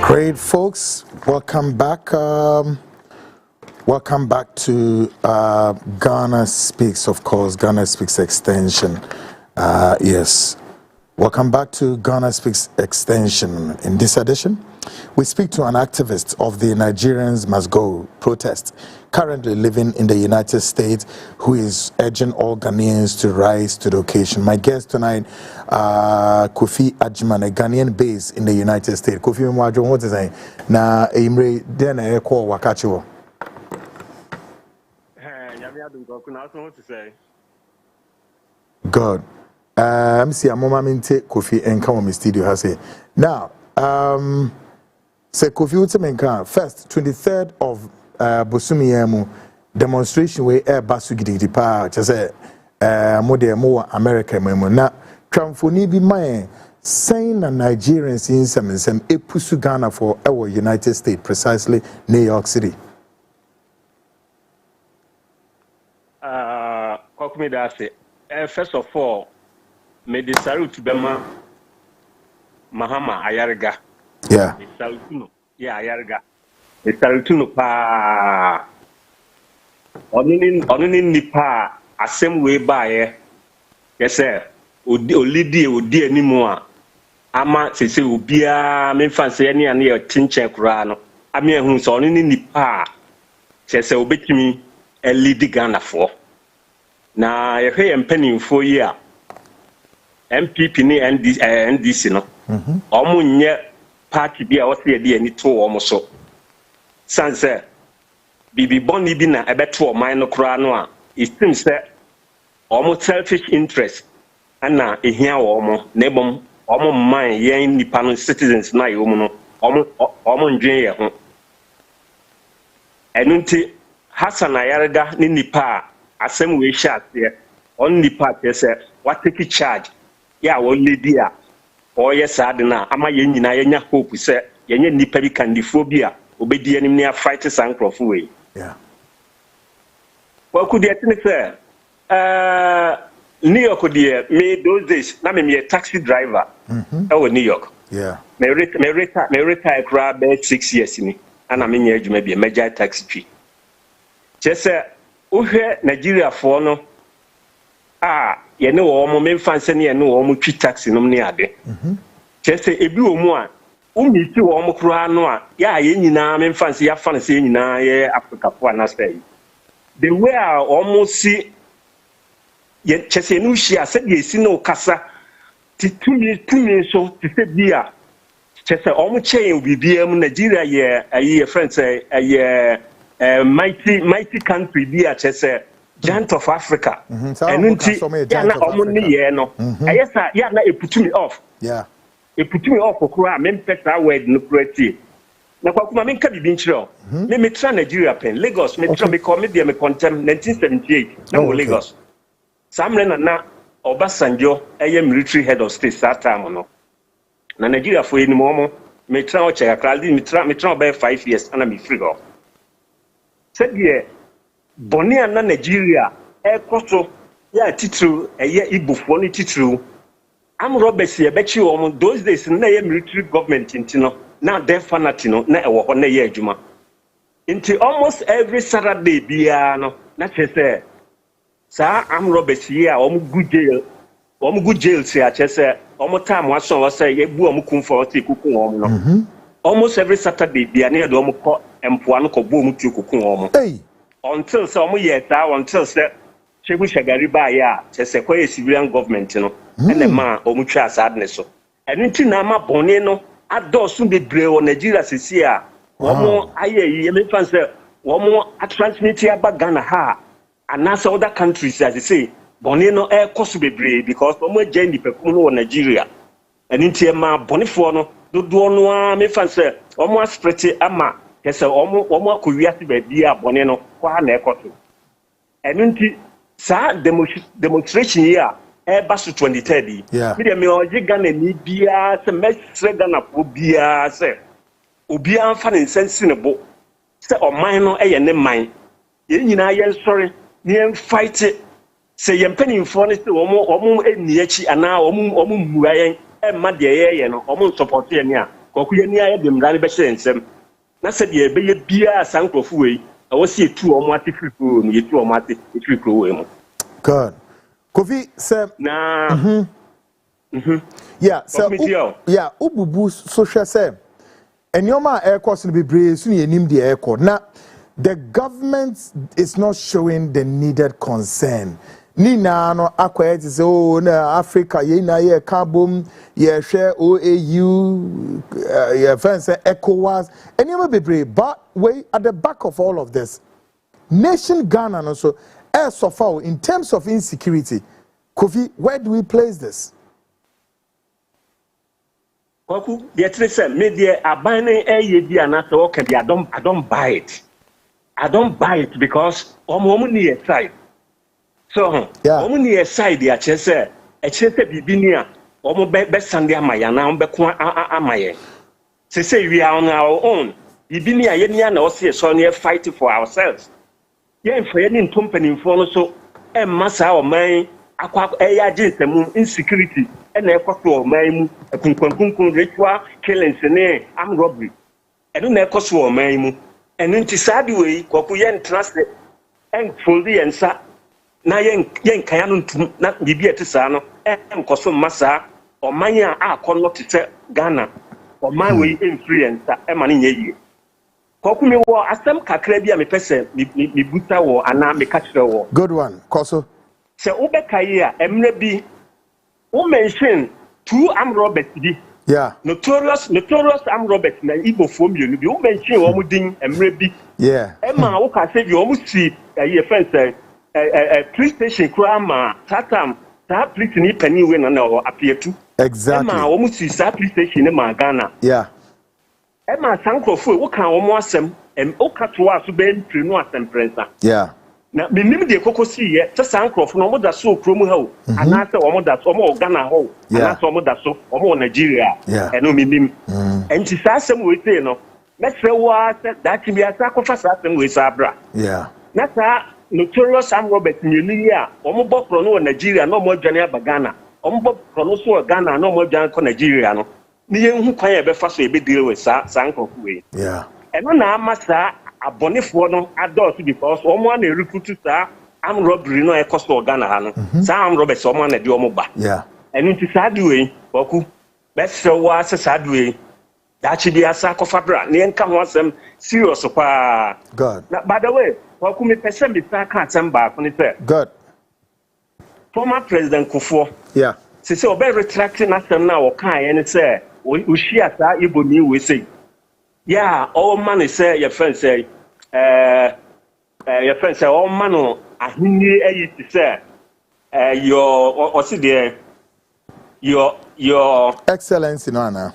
Great, folks. Welcome back. Welcome back to Ghana Speaks, of course, Ghana Speaks Extension. Yes. Welcome back to Ghana Speaks Extension. In this edition, we speak to an activist of the Nigerians Must Go protest, currently living in the United States, who is urging all Ghanaians to rise to the occasion. My guest tonight, Kofi Ajiman, a Ghanaian based in the United States. Kofi Mwajo, what is it? Na Imre, then I call Wakachiwo. Good. I'm see a moment Kofi and come on my studio has say. Now, say Kofi Utemenka first 23rd of Bosumiemu demonstration we air basugidi pa just say mo America memo na tramfoni bi man saying na Nigerians in some epusu Ghana for our United States, precisely New York City. Kokumi dase. First of all, me de salute bema Mahama Ayarga. Yeah. Salute yeah Ayarga. The salute no pa. Onini nipa asem we bae. Yes sir. Olidi odi animu a ama sese obia me fanse ani ane e tinchen kura no. Ami ehun so onini nipa sese obetimi lead Ghana for. Na ye hwe mpanimfo yi a MPP ni NDC no omo nye party bi a wose ye de ani to omo so sanse bibi boni bi na ebeto oman no kura no a it seems that omo selfish interest ana ehia wo omo na ebom omo man yen nipa no citizens na ye omo no omo ndwen ye ho enunti Hassan Ayarga ni nipa asem we shat there on nipa say what take charge ya won lady a o yes ad na ama ye nyina ye nya hope say ye nya nipa bi candiphobia obedi anim na fight sankrofo we yeah what could you think say New York there me those days na me a taxi driver oh New York yeah me retire grab 6 years ni ana me nya adwuma bi a major taxi tree just uhwe Nigeria for no ye ne wo mo me fanse ne ye ne wo mo twi taxi no ne ade chese ebi wo mu a umiti wo mo kura no a ya ye nyina me fanse ya fanse ye nyina ye Africa for na say the way almost see ye chese no hia se de esi no kasa titumi so tise bia chese o mo chen bibia mu Nigeria ye ayi friend say ye mighty country bi a chese giant of Africa. And yana omuni ye no. Ayesa yana e put me off. Yeah. It put me off for kura me pesa word no kurati. Na kwa kuma me nka bibi nchiro. Me tra Nigeria pen Lagos me tra me come me contem 1978 na Lagos. Samre na Obasanjo eye military head of state that time no. Na Nigeria for any momo me tra o check akradi me tra about 5 years and me free go. Said ye boni na Nigeria e koso ya titru eye Igbo for ni titru. Am Roberts ye bechi o those days na ye military government intino na de fanatino na e wo na ye adwuma. Into almost every Saturday bia no na chese sa am Roberts here good jail say a chese time was so say ye bu kum for ti kuku no. Almost every Saturday bia na do ko empoa no ko bu tu kuku hey until say until say Shebu Shagari ba ya chese ko ye civilian government no and ma twa sadness so enti na ma bone no adosu bebre o Nigeria sisi a womo aye ye me fan say womo a transmit ya ba Ghana ha and other countries as they say bone no e koso bebre because womo agenda pekum no Nigeria enti ma bone fo no dodo no a me fan say womo asprete ama chese womo akowiase ba bia bone no kwa na e koso enti sa demonstration here basu 23rd me me oje Ghana ni bia se mesre Ghana po bia se obi anfa ne nsensi ne bo se oman no eye ne man ye nyina ye sorry ne fight se ye mpanimfo ne se omo eni achi ana omo muwa yen ma de ye no omo support ye ni a koku ye ni aye de mra ne be hye nsem na se de be ye bia sankrofo we awose etu omo ate friko no yetu omo ate friko we mo God Kofi say yeah so yeah ububu social say enyoma air course no be brave so enim the air court now the government is not showing the needed concern ni na no akwai say oh na Africa ye na ye carbon ye share OAU ye fence ECOWAS enyoma be brave but way at the back of all of this nation Ghana no so so far in terms of insecurity Kofi, where do we place this? Koku, the say me there abane ye bi anase okay I don't buy it. I don't buy it because omo ni e side. So, omo ni e side ya chese bibi ni a omo be sande amaya na omo be ko amaye. Say we are on our own. Bibi ni a ye ni na o say so na fight for ourselves. Ye mfa ni ntompanimfo no so masa o man akwa nsemu insecurity na ekoso o man mu kunkunkun ritual killings ne armed robbery eno na ekoso o man mu eno nti sade we kwaku ye ntrase foldi ensa na ye nkaya no ntum na bibia te saa no enkoso masa o man a akọ te Ghana o man we influence ma ne nyeye kwaku me wo asem kakra bia me pese me buta wo ana me kakra wo good one koso se ubekaye a emre bi o mention two armed robbers bi notorious armed robbers na Igbo fo mienu bi o mention wo mudin emre bi ma wo ka se bi o mu si ye fence police station kura ma tatam ta police ni pani we na o apietu exactly ma wo mu si sa police station ma Ghana ma sankrofo wo kan wo mo asem o ka to aso be ntri no asem prensa na minim de kokosi ye te sankrofo no mo da so okromu ha o anase wo mo da so mo Ghana ho anase wo mo da so wo mo Nigeria eno minim enti sa asem we say no mesre wa that bi asa kofa sa asem we sa bra na sa notorious Sam Robert nyeni a wo mo bokro no Nigeria no mo adwane aba Ghana wo mo bokro no so Ghana no mo adwane ko Nigeria no ni ye hu kwan ye be fa so e be deal with sa sankrofo we eno na amasa abonefo no adult because omo na recruit sa armed robbery no e cost Ghana ha no sa armed robbery so omo na de omo ba eno nti sa de we boku be se wa se sa de we da chi bi asa ko fabra ne enka ho asem serious kwa God na by the way boku me pese me sa ka asem ba ko ni se God former president Kufuor se obe retracting asem na wo kan ye ni se o shia sa Igbo ni we say all man say your friend say your friend say oh man ahini eyi ti say your or see there your excellency no ana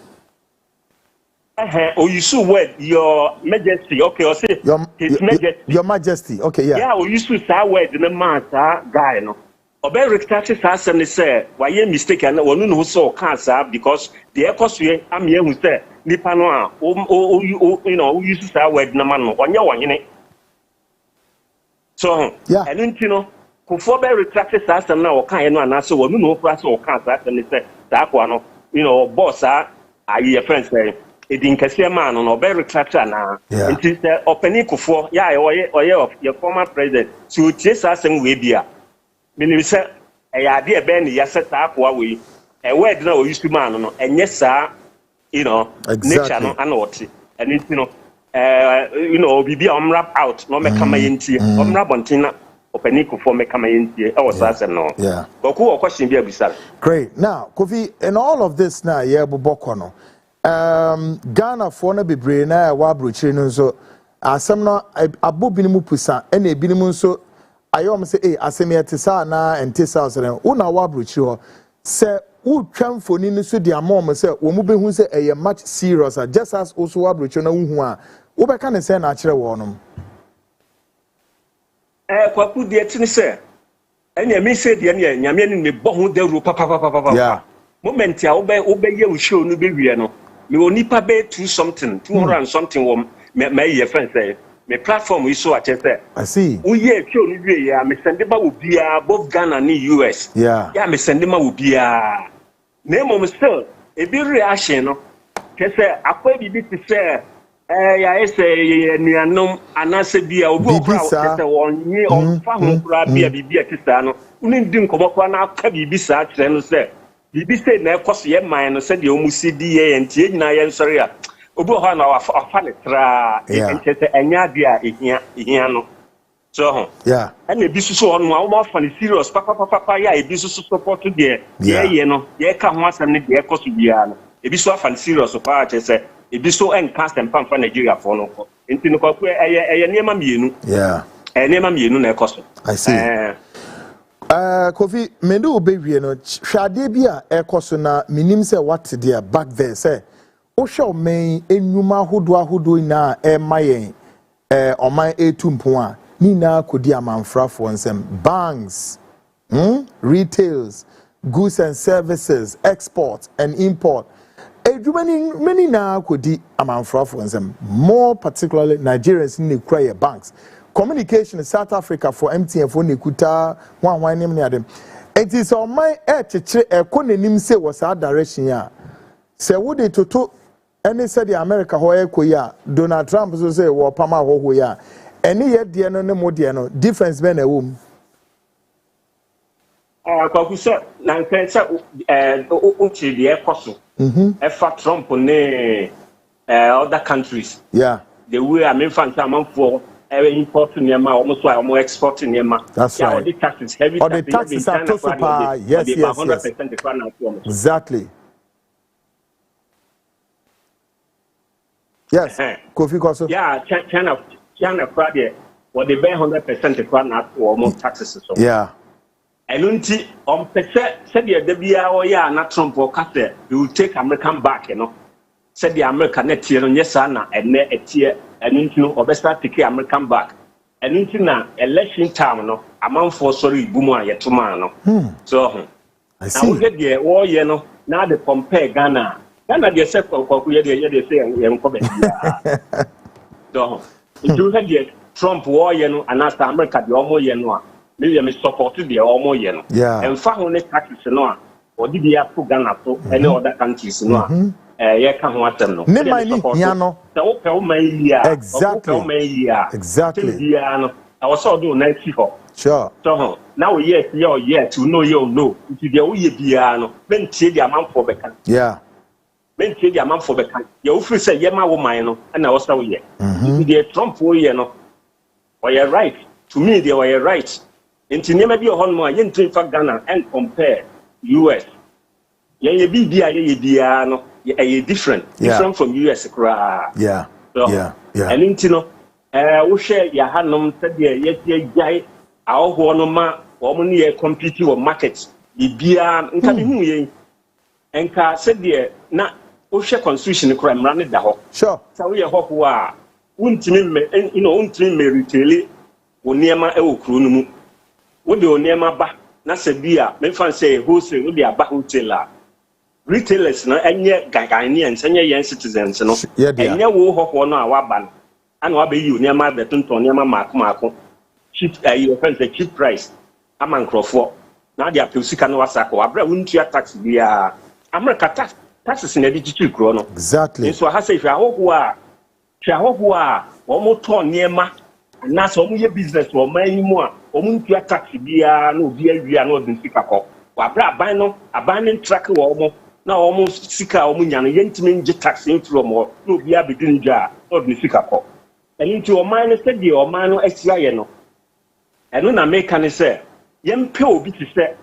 or you should word your majesty okay or say his majesty your majesty okay yeah or you should say word na man sa guy no obe retract sa asem say why mistake and wonu no so kan sa because the ekosue am ye hu say nipa no a you know you should say word na man no onye wonyene so yeah and you know kufo be retract sa asem na o kan ye no ana so wonu no fra so kan sa asem say sa kwa no you know boss are your friends say edin kase man no be retract na it is the opening kufo yeah oye of your former president so tie sa asem we bia meaning say ade e be ne yase ta akwa we e word na o use man no enye sa you know nature no ana oti and you know you know bibi am wrap out no me kama yentie am wrap bontina opening kufo me kama yentie e was asem no yeah goku question bi abisal great now Kofi in all of this now yeah boboko no Ghana for na bebre na wa brochire no so asem no abobi ni mu pusa e na ebi ni mu nso ayom say asem yete sa na ente sa so una wa brochire ho se utwa mfoni ni so dia mom say wo mu behu say eye much serious just as also wa brochire na hu a wo be ka ne say na akire wo no kwaku de tini say enya mi say de ne nyame ni me bo hu daru papa yeah moment a wo be ye wo show no be wie no me onipa be 200 and something wo me ye friend say me platform we so ache say I see wo ye show no wie ya me send ba wo bia both Ghana and US yeah me send ma wo bia na mo still e bi reaction no ke say akwa bi ti say ya say nuanom anase bia obi okra ke say wonye on fa ho kra bia bibia ti sa no uni ndi nkobokwa na aka bibi sa kire no say bibi say na ekoso ye man no say de omusi di ye ntie nyina ye nsori a obi ho na afa ne tra nke say enya bia ehia no so ho yeah and ebi susu onu a wo fa ne serious papa ya ebi susu support de ye no ye ka ho asem ne de ekoso bia no ebi so afa ne serious pa che say ebi so enka stempa fa Nigeria for no ko enti no ko eye niema mienu yeah niema mienu na ekoso I see Kofi mendo obewie no hwade bi a ekoso na minim se what there back there say o hwe men enwuma hodo na mayen oman etumpo a ni na kodi amanfrafo nsem banks retails goods and services export and import many na kodi amanfrafo nsem more particularly Nigerians in the banks communication in South Africa for MTN for Nekuta one name near them. It is on my chechre ekonenim say was our direction ya. Say would they to any said the America ho ya Donald Trump so say wo pama ho ya. Any yet the no mo de no difference be na wom. Kwaku say na nkan say o chi de ekoso. Efa Trump ne other countries. Yeah. The way I mean fan for importing Yama, almost like almost exporting Yama. That's right. All the taxes, heavy all the taxes are too super. Yes. Exactly. Yes. Kofi Koso. Yeah, China Friday, what they pay 100% the crown at almost taxes. So. Yeah. And until on percent said the Debia or not Trump or Carter, you will take American back, you know. Said the American net here on yes, Anna, and net a tier. And into or best start to take American back. And into now election time, no amount for sorry, Buma yet tomorrow. So I see. Now we get the war, you know. Now they compare Ghana. Ghana, the second they say, and come so you had the Trump war, you know, and after America, the almost you know, maybe I support the almost you know. Yeah. And found the taxes, no, or did you have to Ghana to any other countries, no. Yeah, come what them no. Exactly. I was all do next year. Sure. So now yes, to know you know. If you be piano, then take the amount for becan. Yeah. Then take the amount for becan. You free say yema woman and I was so yeah. The Trump you know. Why you're right. To me they were right. Into never be a whole more yen for Ghana and compare US. Yeah, different from US. Yeah. So, Yeah. and you know, wo hwe ya hanom said ye jai awo no ma wo mo ne compete wo market bibia nka me hu ye enka said na wo hwe constitution kora mra ne da ho sure sa wo ye ho a untimi me untimi me retail wo niema e wo kuro no mu wo de wo niema ba na se bia me fan say wholesale wo de aba wholesaler retailers na enye Ghanaians enye yen citizens no enye wo ho no a waba ana wa be yi niema be tonton niema maako cheap your friends the cheap price ama nkrofo na dia pesika no wasako abra wuntua tax bia America taxes na di chichi kro no exactly so ha say hwa ho a wo mo to niema na so mo ye business wo man yi mu a wo mo ntua tax bia na obi awia na odin sika ko wa abra aban ne track wo mo na wo mo sika wo mo nya no yentimi nge tax intro mo na obi abedin dwa odin sika ko enti wo man ne se di wo man no asia ye no eno na make kan say yempe obi ti se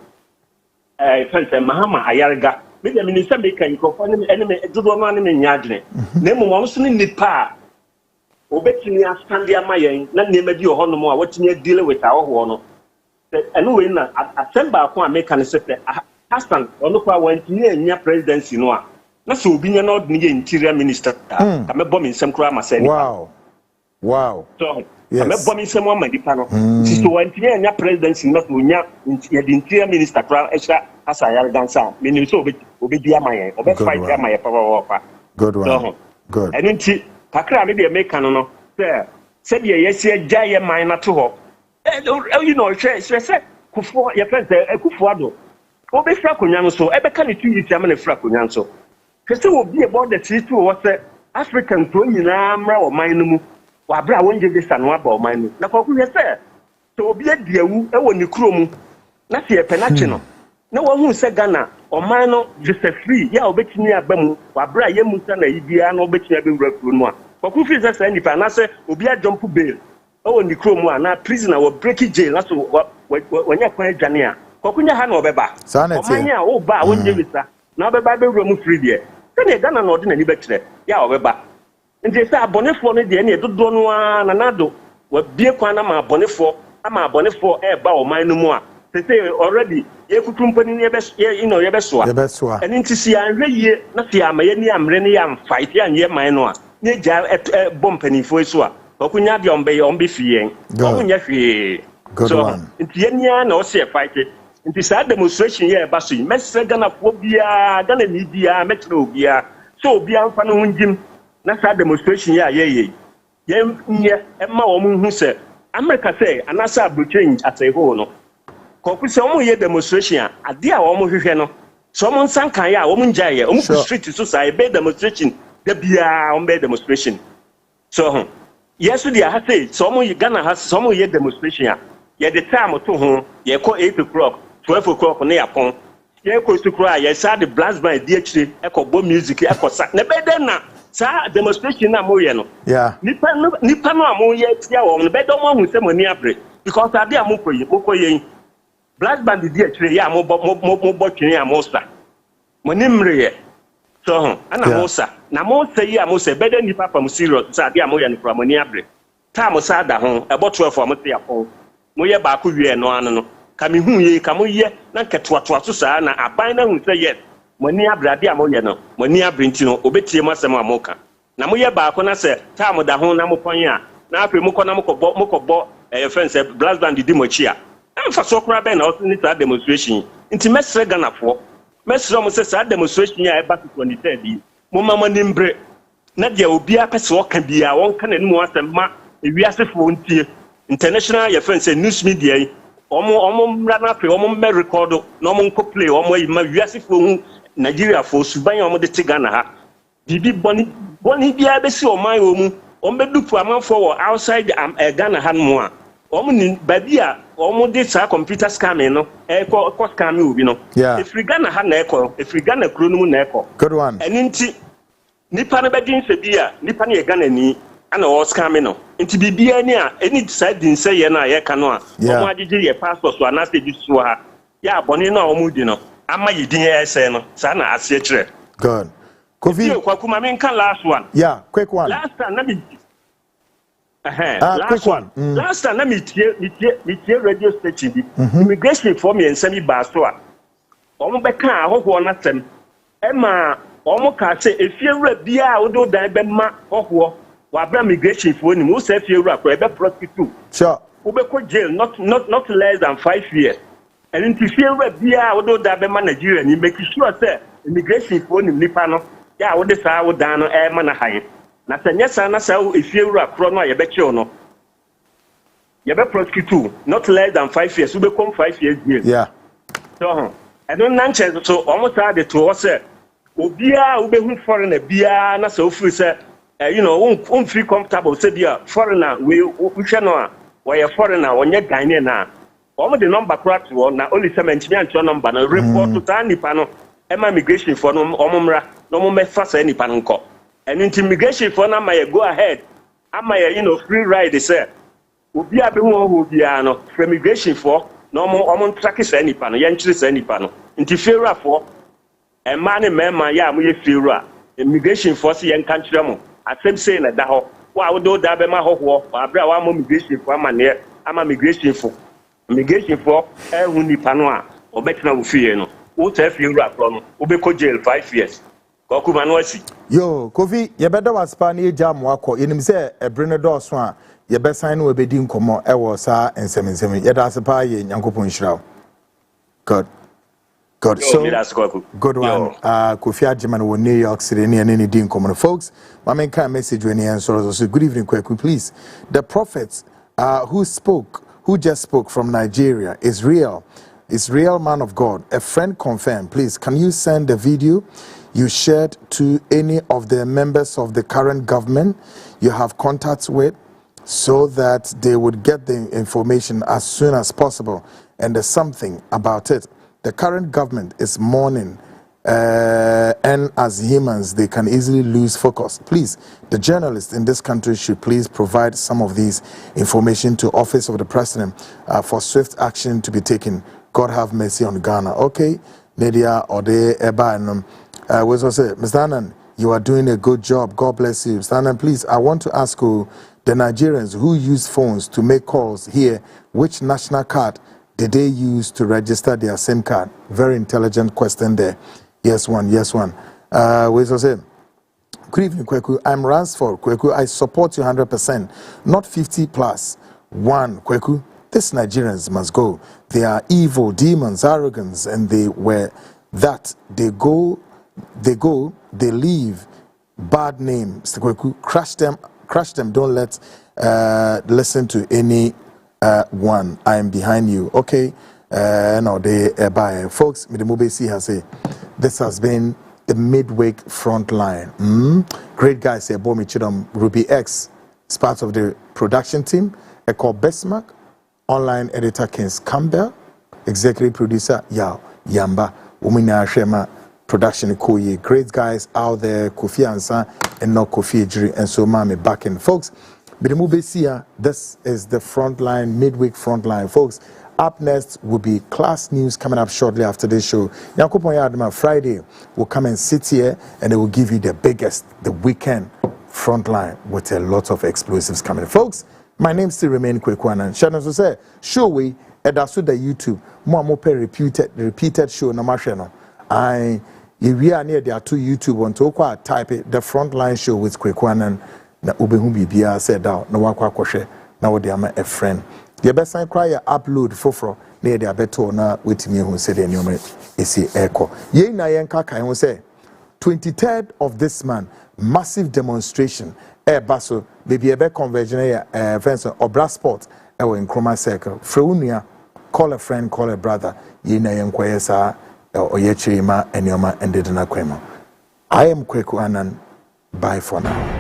fence mahama ayarga me de minister make kan ko fani eneme dodo no ane me nyaadene na mo mo so ne nipa obetini astandi amayen na nema bi ho no mo a watini deal with awo no eno we na asemba ko a make kan say Hassan ono kwa wantini anya presidency no a na so obi nya no de interior minister ka me bom nsem kura ma say wow so me bom nsem ama dipa no so wantini anya presidency no so nya interior minister kura extra Hassan Yargansa me ni so obi di amayen obi fight amayen pa good one good eno nti kakra me de make kan no say de yesi jaye man na to ho you know say kufo ye friend kufo ado obi fra konyan no so ebe ka ne 2 years am na fra konyan so kese obi e board the treaty wo say African to nyina mra wo man no mu wa bra wonje visa no aba wo man no na kwaku ye say so obi adiawu e wo ne kuro mu na se e penache no na wo hu se Ghana o man no visa free ya obetini aba mu wa bra ye mu sa na ibia na obetini aba wura kuro no a kwaku free say nipa na se obi a jump bail o wo ne kuro mu a na prisoner wo break jail na so wonya kwan adwane a kokunya ha na obeba omanya o ba wonje visa na obeba be wura mu free de se Ghana na odi na ni betre ya obeba nti se abonefo no de na dodo no a na nado wa bie kwan na ma abonefo e ba o man no mu a se already ye kutumpani ne ye be soa eni nti si anhwe na si amaye ni amre ne ya fight ya nye man no a ne ja bompani fo so a kokunya de ombe fie kokunya hwe so nti ye nia na o se fight nti sa demonstration ye ba so mesre Ghana fo bia Ghana ni bia metre obia so obia mfa no hunjim na sa demonstration ye ye nye emma wo mu hu se America say anasa abro change at a whole no koku se wo ye demonstration ade a wo mu hwehwe no so mo nsan kan ya wo mu njaye wo mu street so say be demonstration da bia wo be demonstration so yesu dia ha say so mo Ghana ha so mo ye demonstration ye the time to ho ye ko 8 o'clock 12 o'clock na yapon ye ko sukura ye sa the blast band di akire e ko bo music e ko sa na be den na sa demonstration na mo ye no nipa no amo ye tia wo no be do mo hu se mo ni abre because ade amoko ye blast band di akire ya mo bo twene ya mo sa mo ni mre ye so ho ana mo sa na mo se yi amo se be den nipa pam serious sa ade amo ye no mo ni abre ta mo sa da ho e bo 12 mo te yapon mo ye ba ko wie no anu no kami hu ye kamo ye na ketwatwa so saa na aban na hu se yes mo ni abrade amoye no mo ni abrinti no obetie masem amoka na mo ye ba ko na se ta mo da ho na mo pon a na afi mo ko na mo ko bo friends blast band di mo chi a amfa so kura ben na o ni sa demonstration nti mesre Ghana fo mesre mo se sa demonstration ya e ba 23 mo mama ni mbre na dia obi apese o ka bia won ka na ni mo asem ma ewiase fo ntie international your friends news media omo mra na fe omo me record no omo nko play omo yi ma wiase fo hu Nigeria fo suban omo de Ghana ha bibi boni bia be si oman omu omo be dupu amanfo wo outside Ghana ha no a omo ni babia omo de sa computer scamming no ko scam obi no efri Ghana ha na efri Ghana kro no mu na good one eninti nipa na be din se bia nipa na ye Ghana ni ana o scam no nti bibia ni a eni side din se ye na ye ka no a omo agege ye passport so ana se di so ha ya boni na omo di no ama ye din ye se no sa na ase kire good Kofi kwa kuma men kan last one quick one last time na bi Last one. Last time, let me hear radio station. Immigration for me and semi Basua. Omobeka, Hoko Natem. Emma, Omoka say, if you're a beer, although Dibema, Hoko, Wabra migration for him, who said you're a prostitute. Sure. Ubeko jail, not less than 5 years. And if you're a beer, although Dibema Nigerian, you make sure, sir, immigration for him, Nipano. Yeah, what is our down air manahai. Na senya na sa if you ra kro no ye be che no ye be prosecute not less than 5 years we become 5 years jail. Yeah, so and then nanche so almost had to us say obia we be hu foreigner bia na so free say you know feel comfortable say bia foreigner we hwe no a we foreigner onye Ghanaian na almost the number correct na only 70 and number na report to ta nipa no immigration for no omumra no mo me fa say nipa nko. And immigration for na my go ahead. Am I free ride they say. Obi abi won obi no for immigration for no mo track say nipa no yen chire say nipa no. Nti feura for e man e mema ya mo ye feura. Immigration for say yen kan chire mo. Asem say na da ho. Wa wo do da be ma ho ho. Abra wa mo immigration for amane ama immigration for. Immigration for e hu nipa no a obetina wo fie no. Wo ta feura pro no. Obeko jail 5 years. Yo, Kofi, you better was Spani jam wako. You say a Brenner Dawson, you best sign with Bedin Como, Ewa, and 77. Yet as a pie in Yankopon Shroud. Good. Good. So, good one. Kofi Ajiman will New York City and any Dean Common folks. My main kind message when he answers. Good evening, quickly, please. The prophets who just spoke from Nigeria is real. Is real man of God. A friend confirmed. Please, can you send the video you shared to any of the members of the current government you have contacts with so that they would get the information as soon as possible? And there's something about it. The current government is mourning, and as humans, they can easily lose focus. Please, the journalists in this country should please provide some of these information to Office of the President for swift action to be taken. God have mercy on Ghana. Okay, Nadia Ode Eba. We also say, Mr. Annan, you are doing a good job. God bless you. Mr. Annan, please, I want to ask you, the Nigerians who use phones to make calls here, which national card did they use to register their SIM card? Very intelligent question there. Yes, one. We also say, good evening, Kweku. I'm Ransford, Kweku. I support you 100%, not 50 plus. One, Kweku. These Nigerians must go. They are evil, demons, arrogance, and they were that. They leave bad names. Crush them. Don't let listen to any one. I am behind you. Okay. No, they by folks. Midimubesi has say this has been the midweek front line. Great guys say Bomi Chidom Ruby X is part of the production team. Eko Besmark, online editor Kins Campbell, executive producer Yao Yamba, Umina Shema. Production Koye, great guys out there, Kofi Ansa and not Kofi Ejiri, and so mami back in folks. Bidimubesia, this is the frontline, midweek frontline, folks. Up next will be class news coming up shortly after this show. Yakupon Yadma Friday will come and sit here and they will give you the biggest, the weekend frontline with a lot of explosives coming. Folks, my name still remains Kwekwanan. Shannon so say, show we at the YouTube, more repeated show no machine. If we are near there to YouTube on to type it the frontline show with Kwekwanan na ubehu bibia said down na wakwa kwhwe na wo de ama a friend the best sign cry upload foforo na de abeto na wetimi hu say de nyoma esi echo ye na yenka kan ho say 23rd of this month massive demonstration baso baby ebe conversion fence obra sport in Nkrumah circle frewunua call a friend call a brother ye na yenkwa sa oyechirima enyoma ended na kwema. I am Kweku Anan. Bye for now.